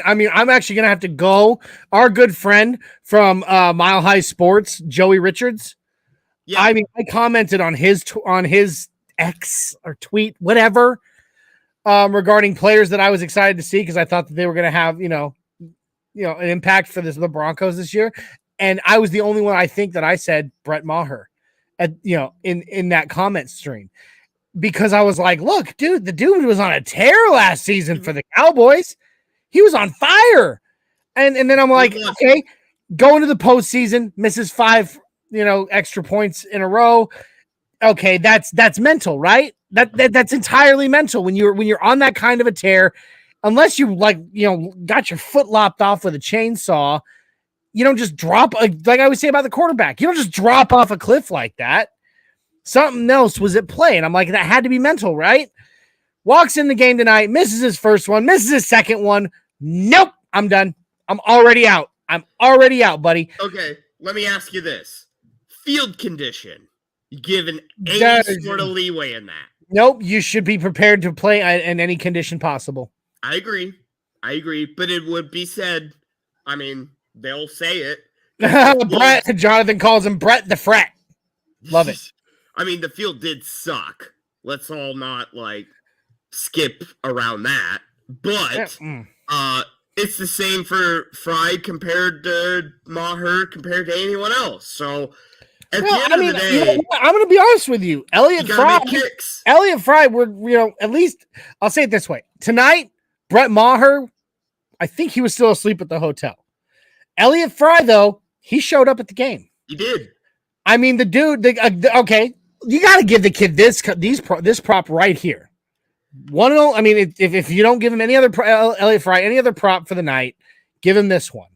actually gonna have to go. Our good friend from Mile High Sports, Joey Richards. Yeah. I commented on his X or tweet, whatever, regarding players that I was excited to see because I thought that they were going to have, an impact for the Broncos this year. And I was the only one, I think, that I said Brett Maher in that comment stream because I was like, look, dude, the dude was on a tear last season for the Cowboys. He was on fire. And then I'm like, okay, going to the postseason, misses 5, extra points in a row. Okay, that's mental, right? That's entirely mental when you're on that kind of a tear. Unless you got your foot lopped off with a chainsaw, you don't just drop like I always say about the quarterback. You don't just drop off a cliff like that. Something else was at play, and I'm like, that had to be mental, right? Walks in the game tonight, misses his first one, misses his second one. Nope, I'm done. I'm already out, buddy. Okay, let me ask you this: field condition. Given any sort of leeway in that. Nope, you should be prepared to play in any condition possible. I agree, but it would be said, they'll say it. Brett, Jonathan calls him Brett the Fret. Love it. The field did suck. Let's all not, skip around that. But it's the same for Fry compared to Maher compared to anyone else. So... At the end of the day, I'm going to be honest with you. Elliott Fry, we're, at least, I'll say it this way. Tonight, Brett Maher, I think he was still asleep at the hotel. Elliott Fry, though, he showed up at the game. He did. The dude, okay, you got to give the kid this prop right here. If you don't give him any other, Elliott Fry, any other prop for the night, give him this one.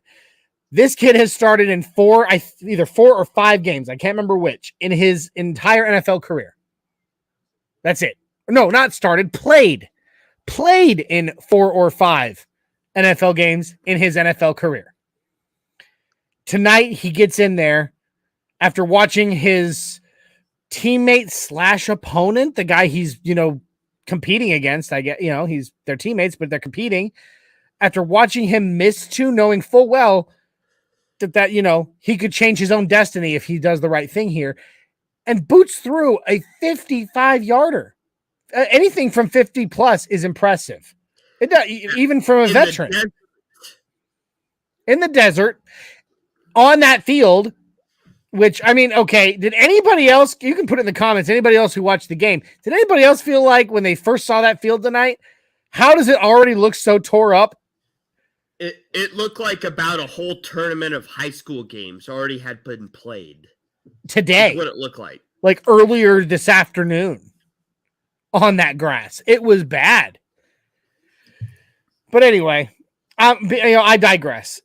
This kid has started in either 4 or 5 games. I can't remember which in his entire NFL career. That's it. No, not started. Played in 4 or 5 NFL games in his NFL career. Tonight, he gets in there after watching his teammate / opponent, the guy he's, competing against. I get, he's their teammates, but they're competing. After watching him miss 2, knowing full well that he could change his own destiny if he does the right thing here, and boots through a 55-yarder. Anything from 50 plus is impressive. It does, even from a veteran. In the desert, on that field, which, okay, did anybody else, you can put it in the comments, anybody else who watched the game, did anybody else feel like when they first saw that field tonight, how does it already look so tore up? It looked like about a whole tournament of high school games already had been played. Today. That's what it looked like. Like earlier this afternoon on that grass. It was bad. But anyway, I digress.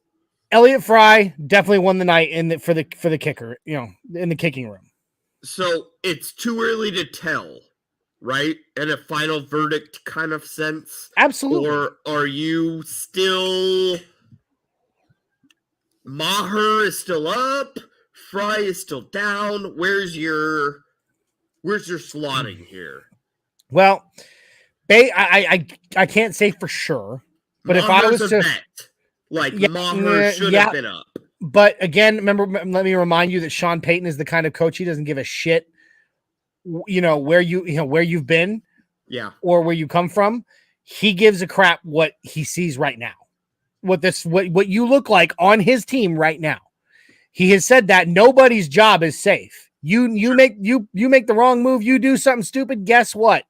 Elliott Fry definitely won the night for the kicker, in the kicking room. So it's too early to tell, right? In a final verdict kind of sense. Absolutely. Or are you still... Maher is still up, Fry is still down. Where's your slotting here? Well, I can't say for sure, but Maher's if I was to bet. Maher should have been up. But again, remember, let me remind you that Sean Payton is the kind of coach, he doesn't give a shit, where you've been, or where you come from. He gives a crap what he sees right now, what you look like on his team right now. He has said that nobody's job is safe. You make the wrong move, you do something stupid. Guess what?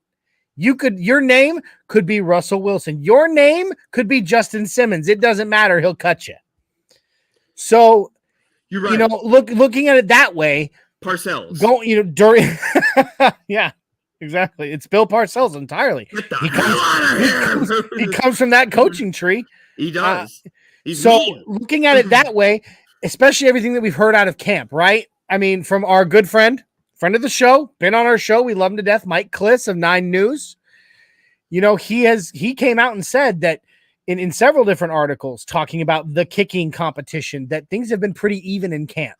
Your name could be Russell Wilson. Your name could be Justin Simmons. It doesn't matter. He'll cut you. So, you're right. Looking at it that way, Parcells. During, yeah, exactly. It's Bill Parcells entirely. He comes from that coaching tree. He does. Looking at it that way, especially everything that we've heard out of camp, right? I mean, from our good friend of the show, been on our show, we love him to death, Mike Kliss of 9 News. You know, he came out and said that in several different articles talking about the kicking competition, that things have been pretty even in camp.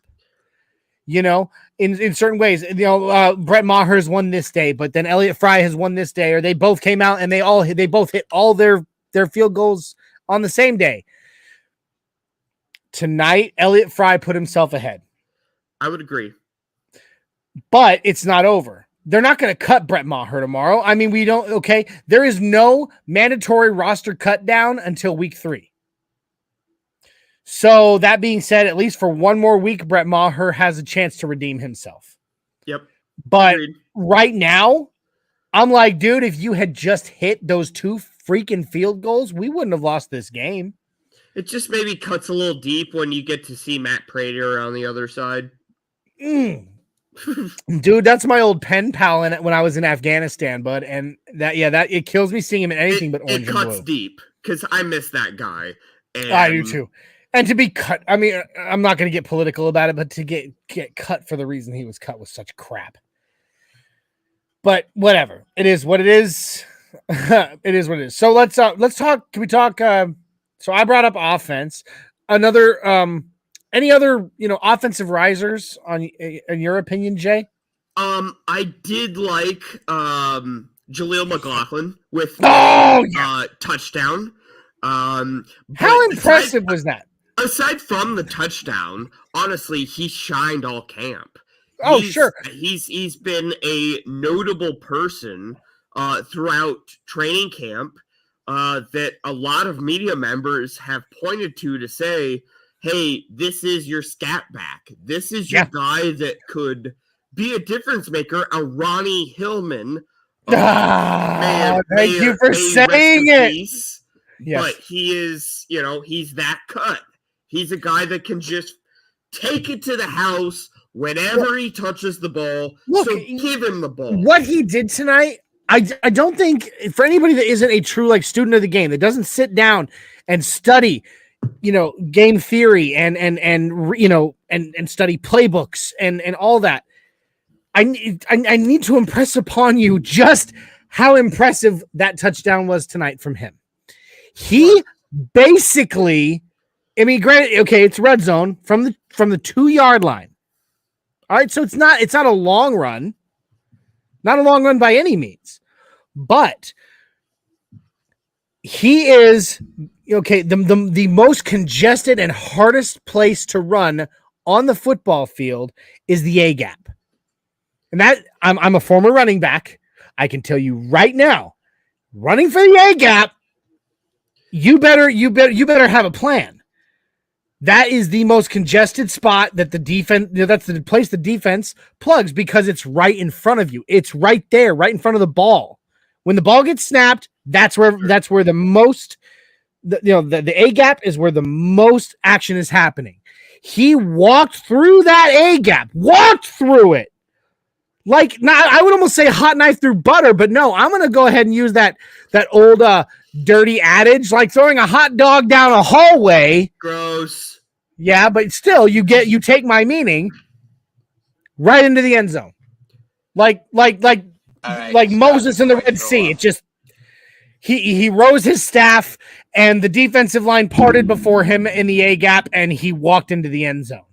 You know, in certain ways, you know, Brett Maher's won this day, but then Elliott Fry has won this day, or they both came out and they both hit all their field goals on the same day. Tonight, Elliott Fry put himself ahead. I would agree. But it's not over. They're not going to cut Brett Maher tomorrow. I mean, there is no mandatory roster cut down until week 3. So that being said, at least for one more week, Brett Maher has a chance to redeem himself. Yep. But Agreed. right now, I'm like, dude, if you had just hit those 2 freaking field goals, we wouldn't have lost this game. It just maybe cuts a little deep when you get to see Matt Prater on the other side. Dude, that's my old pen pal when I was in Afghanistan, bud. And that it kills me seeing him in anything but orange and blue. It cuts deep because I miss that guy. And I do too. And to be cut, I mean, I'm not going to get political about it, but to get cut for the reason he was cut was such crap. But whatever, it is what it is. It is what it is. So let's talk. Can we talk? So I brought up offense. Any other offensive risers in your opinion, Jay? I did like Jaleel McLaughlin with touchdown. How impressive was that? Aside from the touchdown, honestly, he shined all camp. Sure. He's been a notable person throughout training camp that a lot of media members have pointed to say, hey, this is your scat back. This is your guy that could be a difference maker, a Ronnie Hillman. Thank you for saying it. Yes. But he is, he's that cut. He's a guy that can just take it to the house whenever he touches the ball. Look, so give him the ball. What he did tonight, I don't think, for anybody that isn't a true student of the game, that doesn't sit down and study, game theory and study playbooks and all that. I need to impress upon you just how impressive that touchdown was tonight from him. He basically, granted, okay, it's red zone from the 2-yard line. All right, so it's not a long run, not a long run by any means, but he is the most congested and hardest place to run on the football field is the A gap, and that I'm a former running back. I can tell you right now, running for the A gap. You better have a plan. That is the most congested spot that the defense, that's the place the defense plugs because it's right in front of you. It's right there, right in front of the ball. When the ball gets snapped, that's where the most, the A gap is where the most action is happening. He walked through that A gap, walked through it. I would almost say hot knife through butter, but no, I'm going to go ahead and use that old dirty adage, like throwing a hot dog down a hallway. Gross. Yeah, but still, you take my meaning right into the end zone. Like Moses in the Red Sea. It just, he rose his staff and the defensive line parted before him in the A gap and he walked into the end zone.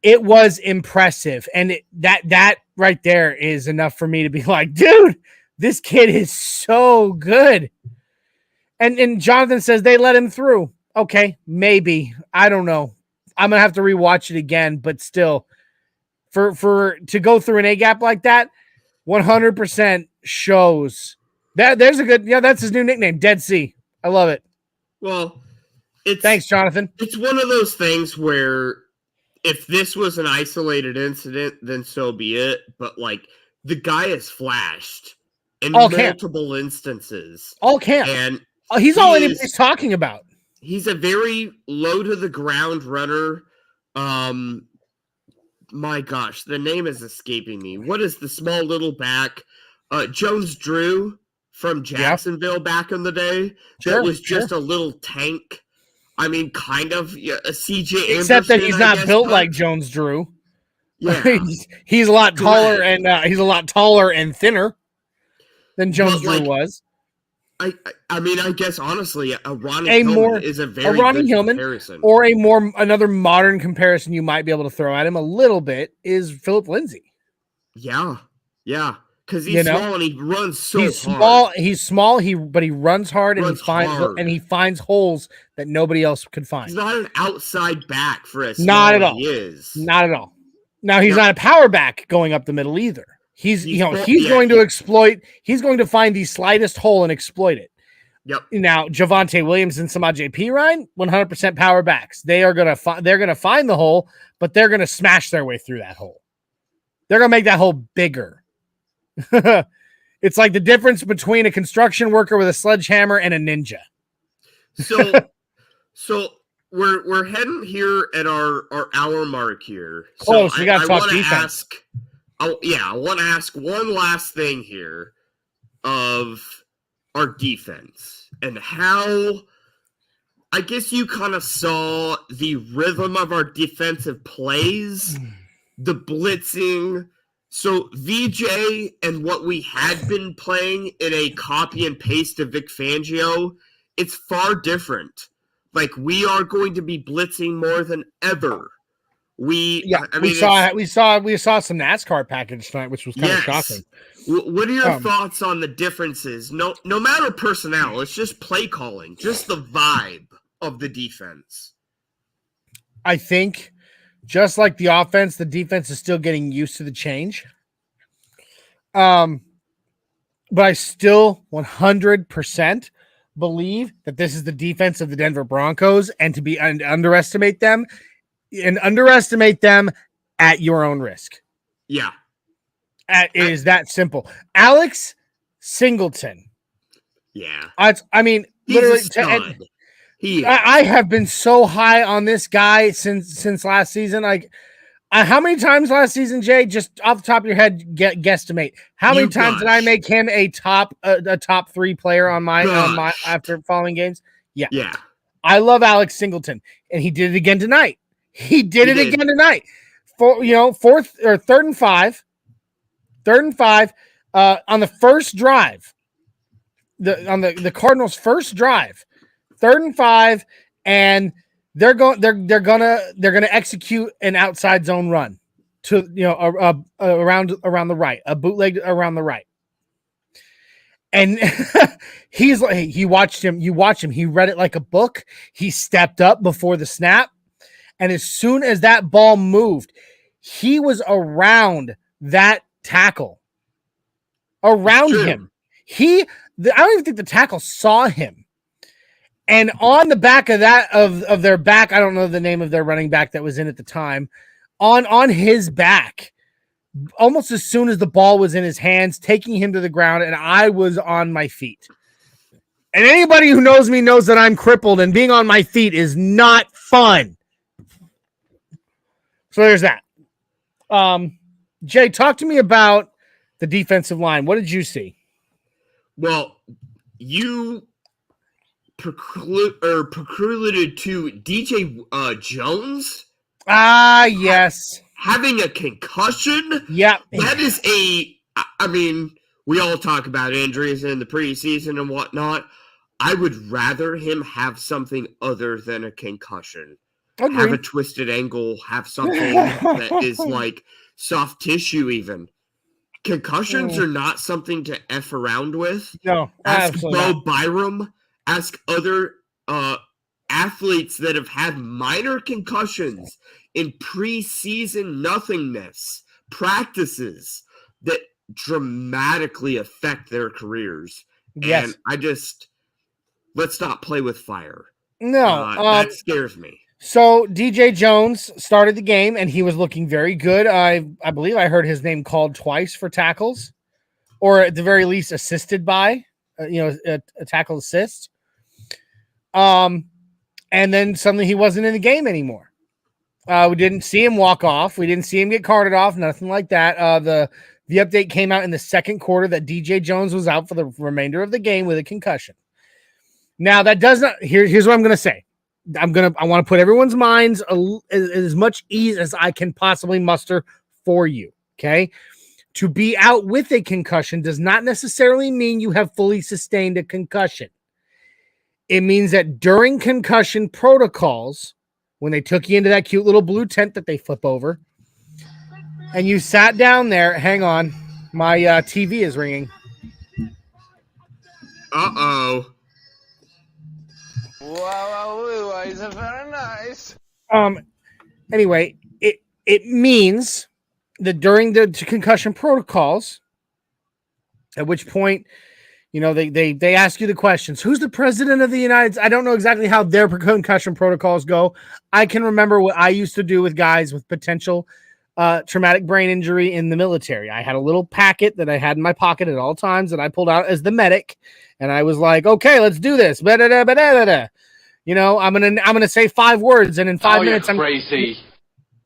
It was impressive. And that right there is enough for me to be like, dude, this kid is so good. And Jonathan says they let him through. Okay, maybe. I don't know. I'm going to have to rewatch it again, but still, for to go through an A gap like that, 100% shows. There's a good, that's his new nickname, Dead Sea. I love it. Well, thanks, Jonathan. It's one of those things where if this was an isolated incident, then so be it. But the guy has flashed in multiple instances. All camp. And he's all anybody's talking about. He's a very low to the ground runner. My gosh, the name is escaping me. What is the small little back? Jones Drew from Jacksonville back in the day. That was just a little tank. I mean, kind of a CJ Anderson. Except that he's not built type. like Jones Drew. Yeah, he's a lot taller and thinner than Jones Drew was. I mean, I guess honestly, a Ronnie Hillman is a very good comparison. Or another modern comparison you might be able to throw at him a little bit is Philip Lindsay. Yeah, because he's small and he runs so hard. He's small, but he runs hard and he finds holes that nobody else could find. He's not an outside back for as not at all. He is. Not at all. Now he's not a power back going up the middle either. He's going to exploit. He's going to find the slightest hole and exploit it. Yep. Now Javonte Williams and Samaje Perine, 100% power backs. They're gonna find the hole, but they're gonna smash their way through that hole. They're gonna make that hole bigger. It's like the difference between a construction worker with a sledgehammer and a ninja. So we're heading here at our hour mark here. So we got to talk defense. I want to ask one last thing here of our defense and how I guess you kind of saw the rhythm of our defensive plays, the blitzing. So VJ and what we had been playing in a copy and paste of Vic Fangio, it's far different. Like, we are going to be blitzing more than ever. We saw some NASCAR package tonight, which was kind of shocking. What are your thoughts on the differences? No matter personnel, it's just play calling, just the vibe of the defense. I think just like the offense, the defense is still getting used to the change. But I still 100% believe that this is the defense of the Denver Broncos, and underestimate them at your own risk. Yeah. It is that simple. Alex Singleton. Yeah. I mean, he's literally, I have been so high on this guy since last season. Like, how many times last season, Jay? Just off the top of your head, guesstimate. How many times did I make him a top 3 player on my after following games? Yeah. Yeah. I love Alex Singleton, and he did it again tonight. He did it again tonight. Third and five. On the first drive, on the Cardinals' first drive, 3rd and 5, and they're gonna execute an outside zone run to around the right, a bootleg around the right. And he's like, you watch him, he read it like a book. He stepped up before the snap, and as soon as that ball moved, he was around that tackle. Around him. I don't even think the tackle saw him. And on the back of that, of their back, I don't know the name of their running back that was in at the time, on his back, almost as soon as the ball was in his hands, taking him to the ground, and I was on my feet. And anybody who knows me knows that I'm crippled, and being on my feet is not fun. So there's that. Jay, talk to me about the defensive line. What did you see? Well, you precluded to DJ Jones. Yes. Having a concussion. Yeah. That is I mean, we all talk about injuries in the preseason and whatnot. I would rather him have something other than a concussion. Agreed. Have a twisted ankle, have something that is like soft tissue even. Concussions are not something to F around with. No, ask Bo not. Byram, ask other athletes that have had minor concussions in preseason nothingness, practices that dramatically affect their careers. Yes. And let's not play with fire. No. That scares me. So DJ Jones started the game, and he was looking very good. I believe I heard his name called twice for tackles, or at the very least assisted by, a tackle assist. And then suddenly he wasn't in the game anymore. We didn't see him walk off. We didn't see him get carted off. Nothing like that. The update came out in the second quarter that DJ Jones was out for the remainder of the game with a concussion. Now that does not. Here's what I'm going to say. I want to put everyone's minds as much ease as I can possibly muster for you. Okay. To be out with a concussion does not necessarily mean you have fully sustained a concussion. It means that during concussion protocols, when they took you into that cute little blue tent that they flip over, and you sat down there, hang on, my TV is ringing. Uh-oh. Wow, is very nice. Anyway, it means that during the concussion protocols, at which point, you know, they ask you the questions. Who's the president of the United States? I don't know exactly how their concussion protocols go. I can remember what I used to do with guys with potential traumatic brain injury in the military. I had a little packet that I had in my pocket at all times that I pulled out as the medic, and I was like, okay, let's do this. You know, I'm gonna say 5 words, and in 5 minutes, I'm crazy.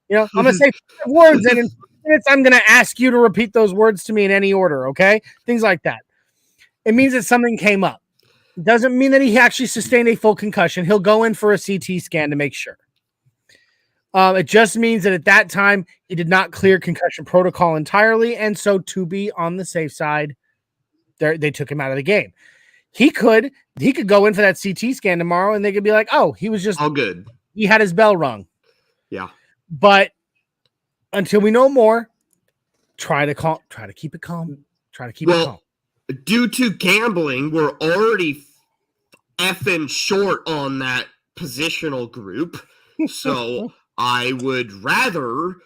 You know, I'm gonna say 5 words, and in 5 minutes, I'm gonna ask you to repeat those words to me in any order. Okay, things like that. It means that something came up. It doesn't mean that he actually sustained a full concussion. He'll go in for a CT scan to make sure. It just means that at that time, he did not clear concussion protocol entirely. And so to be on the safe side, they took him out of the game. He could go in for that CT scan tomorrow and they could be like, oh, he was just all good. He had his bell rung. Yeah. But until we know more, try to keep it calm. Try to keep it calm. Due to gambling, we're already effing short on that positional group. So I would rather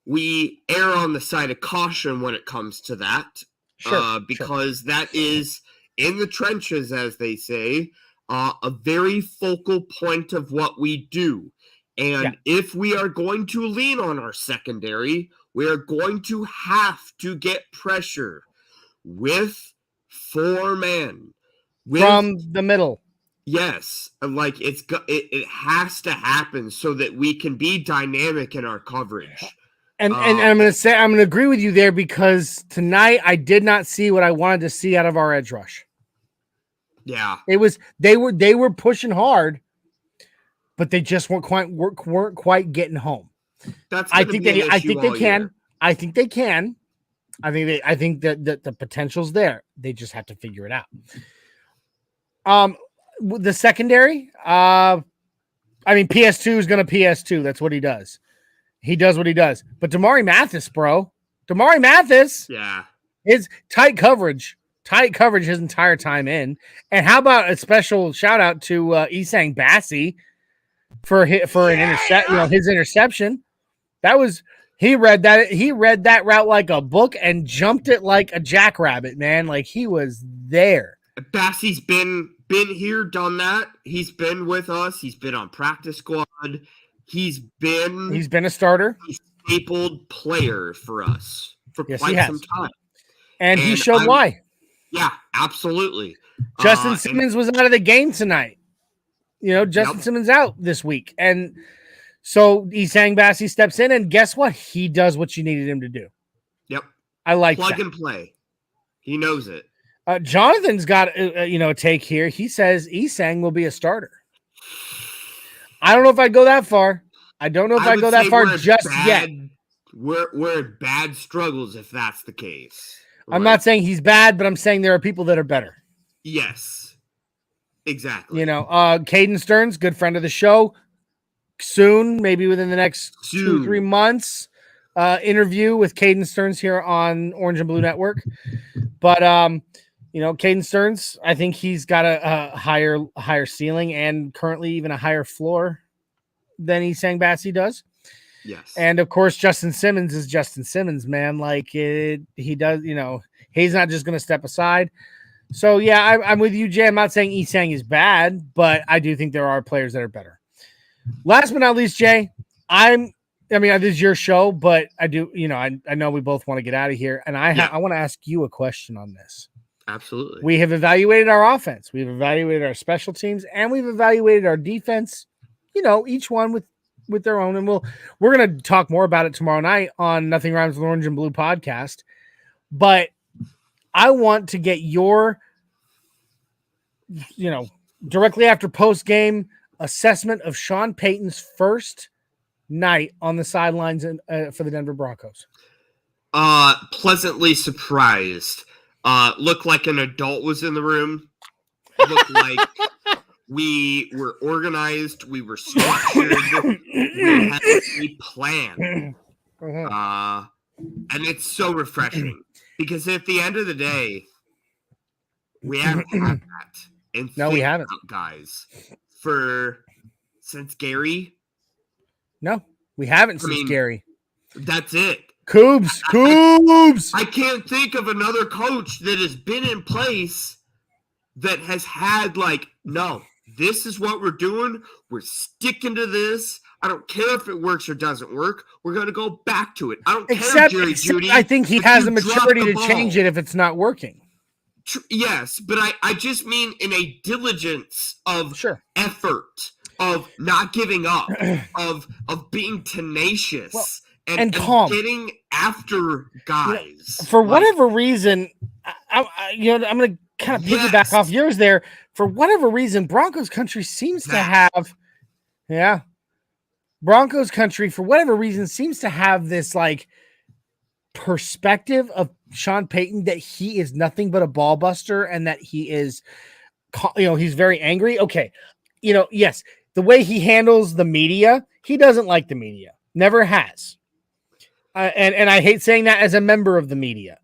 we err on the side of caution when it comes to that. Because that is in the trenches, as they say, a very focal point of what we do. And if we are going to lean on our secondary, we are going to have to get pressure with 4 men from the middle. Yes, like it has to happen so that we can be dynamic in our coverage. And I'm going to agree with you there, because tonight I did not see what I wanted to see out of our edge rush. Yeah, they were pushing hard, but they just weren't quite getting home. I think they can. I think that the potential's there. They just have to figure it out. The secondary, I mean, PS2 is going to PS2. That's what he does. He does what he does. But Damari Mathis, is tight coverage his entire time in. And how about a special shout out to Isang Bassi for his interception? That was. He read that route like a book and jumped it like a jackrabbit, man. Like he was there. Bassie's been here, done that. He's been with us. He's been on practice squad. He's been a starter. A stapled player for us for quite some time. And he showed why. Yeah, absolutely. Justin Simmons was out of the game tonight. You know, Justin Simmons out this week. And so Isang Bassi steps in, and guess what? He does what you needed him to do. Yep. I like plug that. And play. He knows it. Jonathan's got a take here. He says Isang will be a starter. I don't know if I go that far. I don't know if I go that far just yet. We're in bad struggles if that's the case. Right? I'm not saying he's bad, but I'm saying there are people that are better. Yes. Exactly. You know, Caden Stearns, good friend of the show. Soon, maybe within the next 2-3 months, interview with Caden Stearns here on Orange and Blue Network. But you know, Caden Stearns, I think he's got a higher ceiling and currently even a higher floor than Isang Bassi does. Yes. And of course, Justin Simmons is Justin Simmons, man. Like he does, you know, he's not just going to step aside. So yeah, I'm with you, Jay. I'm not saying Isang is bad, but I do think there are players that are better. Last but not least, Jay, I mean, this is your show, but I do, you know, I know we both want to get out of here, and I want to ask you a question on this. Absolutely. We have evaluated our offense, we've evaluated our special teams, and we've evaluated our defense. You know, each one with their own, and we're going to talk more about it tomorrow night on Nothing Rhymes with Orange and Blue podcast. But I want to get your, you know, directly after post game assessment of Sean Payton's first night on the sidelines for the Denver Broncos? Pleasantly surprised. Looked like an adult was in the room. Looked like we were organized. We were structured. We had a plan. And it's so refreshing because at the end of the day, we haven't had that. And no, we haven't, guys. Since Gary. No, we haven't since Gary. That's it. Coobs. I can't think of another coach that has been in place that has had no, this is what we're doing. We're sticking to this. I don't care if it works or doesn't work. We're going to go back to it. I don't care, Jerry Jeudy. I think he has the maturity to change it if it's not working. Yes, but I just mean in a diligence of effort, of not giving up, of being tenacious and calm, getting after guys. For whatever reason, I'm going to kind of piggyback off yours there. For whatever reason, Broncos country seems to have, Broncos country, for whatever reason, seems to have this perspective of Sean Payton that he is nothing but a ball buster and that he is, he's very angry. Okay. Yes, the way he handles the media, he doesn't like the media. Never has. And I hate saying that as a member of the media.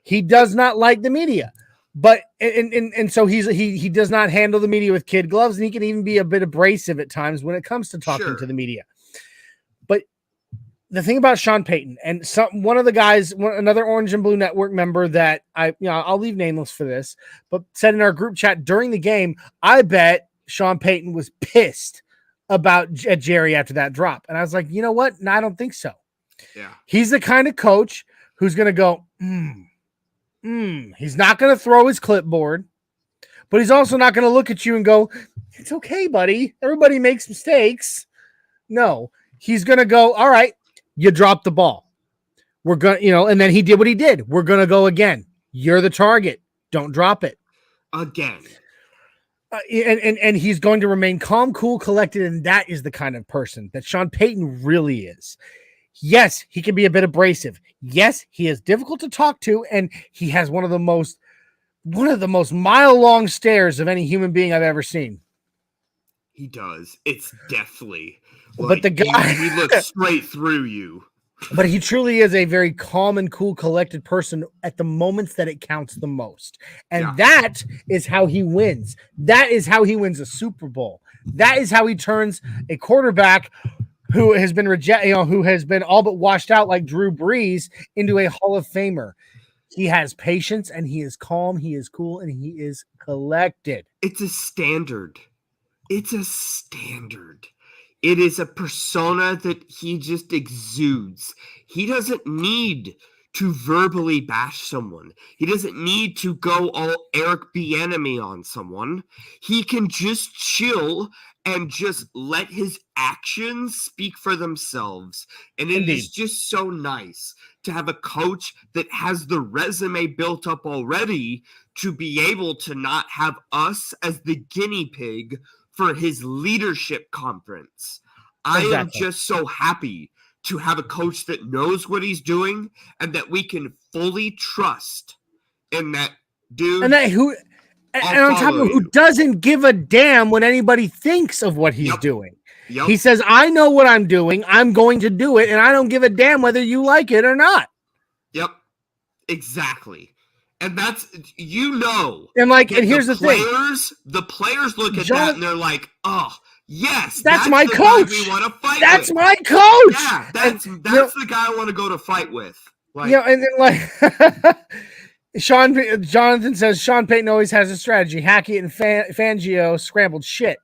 He does not like the media. But and so he does not handle the media with kid gloves, and he can even be a bit abrasive at times when it comes to talking to the media. But the thing about Sean Payton and one of the guys, another Orange and Blue Network member that I'll leave nameless for this, but said in our group chat during the game, I bet Sean Payton was pissed about Jerry after that drop, and I was like, you know what? No, I don't think so. Yeah, he's the kind of coach who's going to go. He's not going to throw his clipboard, but he's also not going to look at you and go, it's okay, buddy. Everybody makes mistakes. No, he's going to go, all right, you dropped the ball. We're going to, and then he did what he did. We're going to go again. You're the target. Don't drop it. Again. And he's going to remain calm, cool, collected, and that is the kind of person that Sean Payton really is. Yes, he can be a bit abrasive. Yes, he is difficult to talk to, and he has one of the most mile-long stares of any human being I've ever seen. He does. It's deathly. But the guy he looks straight through you. But he truly is a very calm and cool, collected person at the moments that it counts the most. And that is how he wins. That is how he wins a Super Bowl. That is how he turns a quarterback who has been who has been all but washed out like Drew Brees into a Hall of Famer. He has patience and he is calm, he is cool, and he is collected. It's a standard. It's a standard. It is a persona that he just exudes. He doesn't need to verbally bash someone. He doesn't need to go all Eric Bieniemy on someone. He can just chill and just let his actions speak for themselves. And it is just so nice to have a coach that has the resume built up already to be able to not have us as the guinea pig for his leadership conference. I am just so happy to have a coach that knows what he's doing and that we can fully trust in that dude. And on top of who doesn't give a damn what anybody thinks of what he's doing. Yep. He says, I know what I'm doing. I'm going to do it. And I don't give a damn whether you like it or not. Yep. Exactly. And that's, and here's the thing. The players look at that and they're like, oh, yes, that's my coach. We want to fight that's with. My coach. Yeah, that's the guy I want to go to fight with. And then Jonathan says Sean Payton always has a strategy. Hackett and Fangio scrambled shit.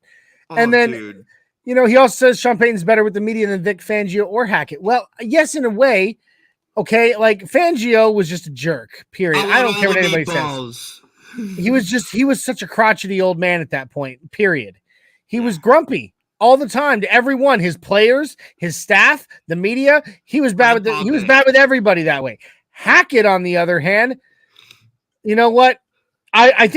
And then, dude. He also says Sean Payton's better with the media than Vic Fangio or Hackett. Well, yes, in a way. Okay, Fangio was just a jerk, period. I don't care what anybody says. He was such a crotchety old man at that point, period. He was grumpy all the time to everyone, his players, his staff, the media. He was bad with everybody that way. Hackett, on the other hand, you know what? I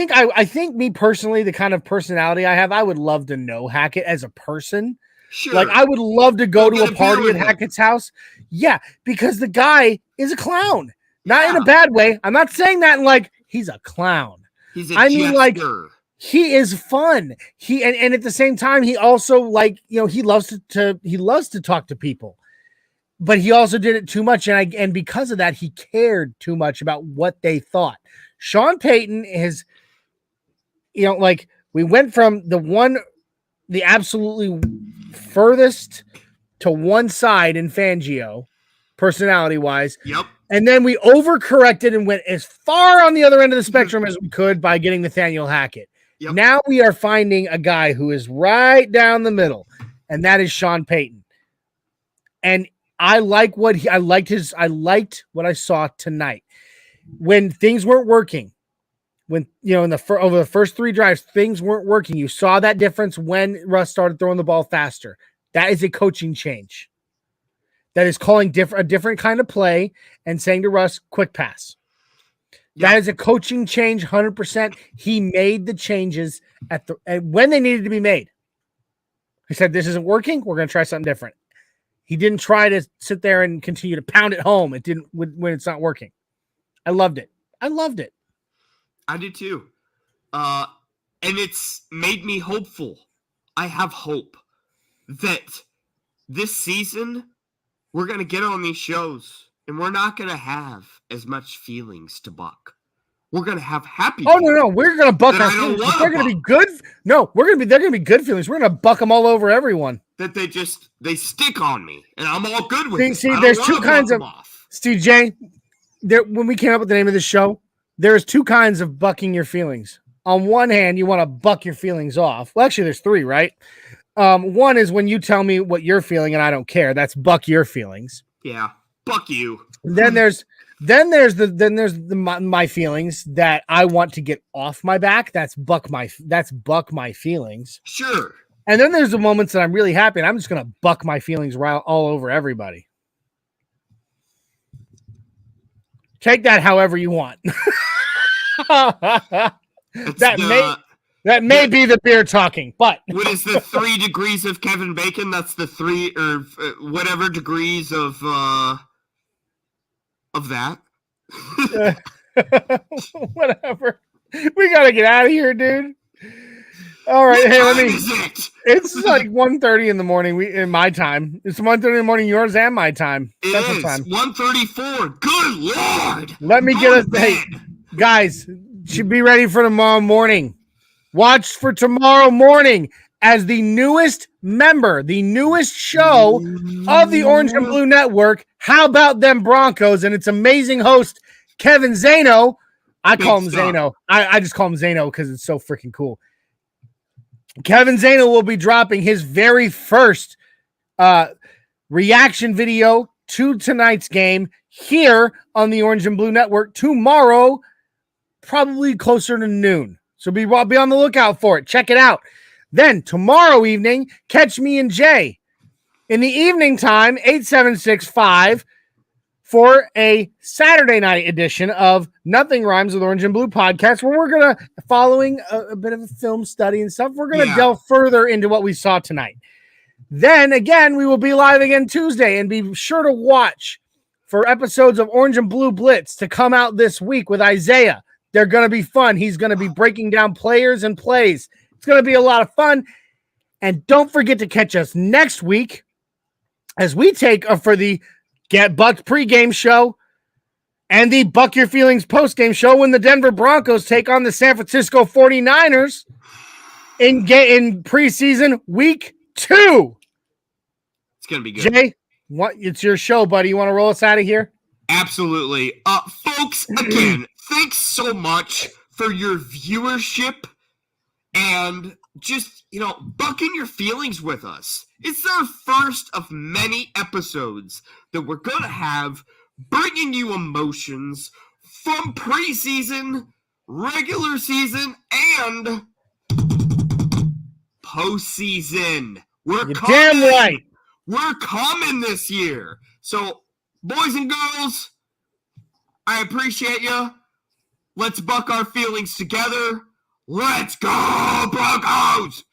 think me personally, the kind of personality I have, I would love to know Hackett as a person. Sure. Like, I would love to go to a get a party beer at with him. Hackett's house. Yeah, because the guy is a clown. Not in Yeah. a bad way. I'm not saying that in like he's a clown. He's a I mean, like, jester. he is fun. And at the same time, he also, like, you know, he loves to talk to people. But he also did it too much, and because of that, he cared too much about what they thought. Sean Payton is, you know, like, we went from the absolutely furthest to one side in Fangio, personality-wise. Yep. And then we overcorrected and went as far on the other end of the spectrum as we could by getting Nathaniel Hackett. Yep. Now we are finding a guy who is right down the middle, and that is Sean Payton. And I liked what I saw tonight. When things weren't working, when, you know, over the first 3 drives, things weren't working. You saw that difference when Russ started throwing the ball faster. That is a coaching change. That is calling a different kind of play and saying to Russ, quick pass. Yeah. That is a coaching change, 100%. He made the changes when they needed to be made. He said, this isn't working. We're going to try something different. He didn't try to sit there and continue to pound it home. It didn't when it's not working. I loved it. I did too. And it's made me hopeful. I have hope that this season we're going to get on these shows and we're not going to have as much feelings to buck. We're going to have happy feelings. No. We're going to buck our feelings. They're going to be good. No, they're going to be good feelings. We're going to buck them all over everyone. That they stick on me and I'm all good with it. See, there's 2 kinds of Steve J. When we came up with the name of the show, there's 2 kinds of bucking your feelings. On one hand, you want to buck your feelings off. Well, actually, there's 3, right? One is when you tell me what you're feeling and I don't care. That's buck your feelings. Yeah, buck you. Then there's my feelings that I want to get off my back. That's buck my feelings. Sure. And then there's the moments that I'm really happy and I'm just going to buck my feelings all over everybody. Take that however you want. That may be the beer talking, but what is the 3 degrees of Kevin Bacon? That's the 3 or whatever degrees of that. Whatever. We gotta get out of here, dude. All right, It's like 1:30 in the morning. In my time. It's 1:30 in the morning. Yours and my time. It is time. 1:34. Good Lord. Let me get us. Hey, guys, should be ready for tomorrow morning. Watch for tomorrow morning as the newest member, the newest show of the Orange and Blue Network. How About Them Broncos? And its amazing host, Kevin Zano. I call him Zano. I just call him Zano because it's so freaking cool. Kevin Zano will be dropping his very first reaction video to tonight's game here on the Orange and Blue Network tomorrow, probably closer to noon. So be on the lookout for it. Check it out. Then tomorrow evening, catch me and Jay in the evening time, 8-7-6-5, for a Saturday night edition of Nothing Rhymes with Orange and Blue podcast, where we're going to, following a bit of a film study and stuff, we're going to delve further into what we saw tonight. Then again, we will be live again Tuesday, and be sure to watch for episodes of Orange and Blue Blitz to come out this week with Isaiah. They're going to be fun. He's going to be breaking down players and plays. It's going to be a lot of fun. And don't forget to catch us next week as we take for the Get Bucked pregame show and the Buck Your Feelings postgame show when the Denver Broncos take on the San Francisco 49ers in preseason week 2. It's going to be good. Jay, it's your show, buddy. You want to roll us out of here? Absolutely. Folks, again, thanks so much for your viewership and just, bucking your feelings with us. It's our first of many episodes that we're going to have bringing you emotions from preseason, regular season, and postseason. You're damn right. We're coming this year. So, boys and girls, I appreciate you. Let's buck our feelings together. Let's go, Broncos!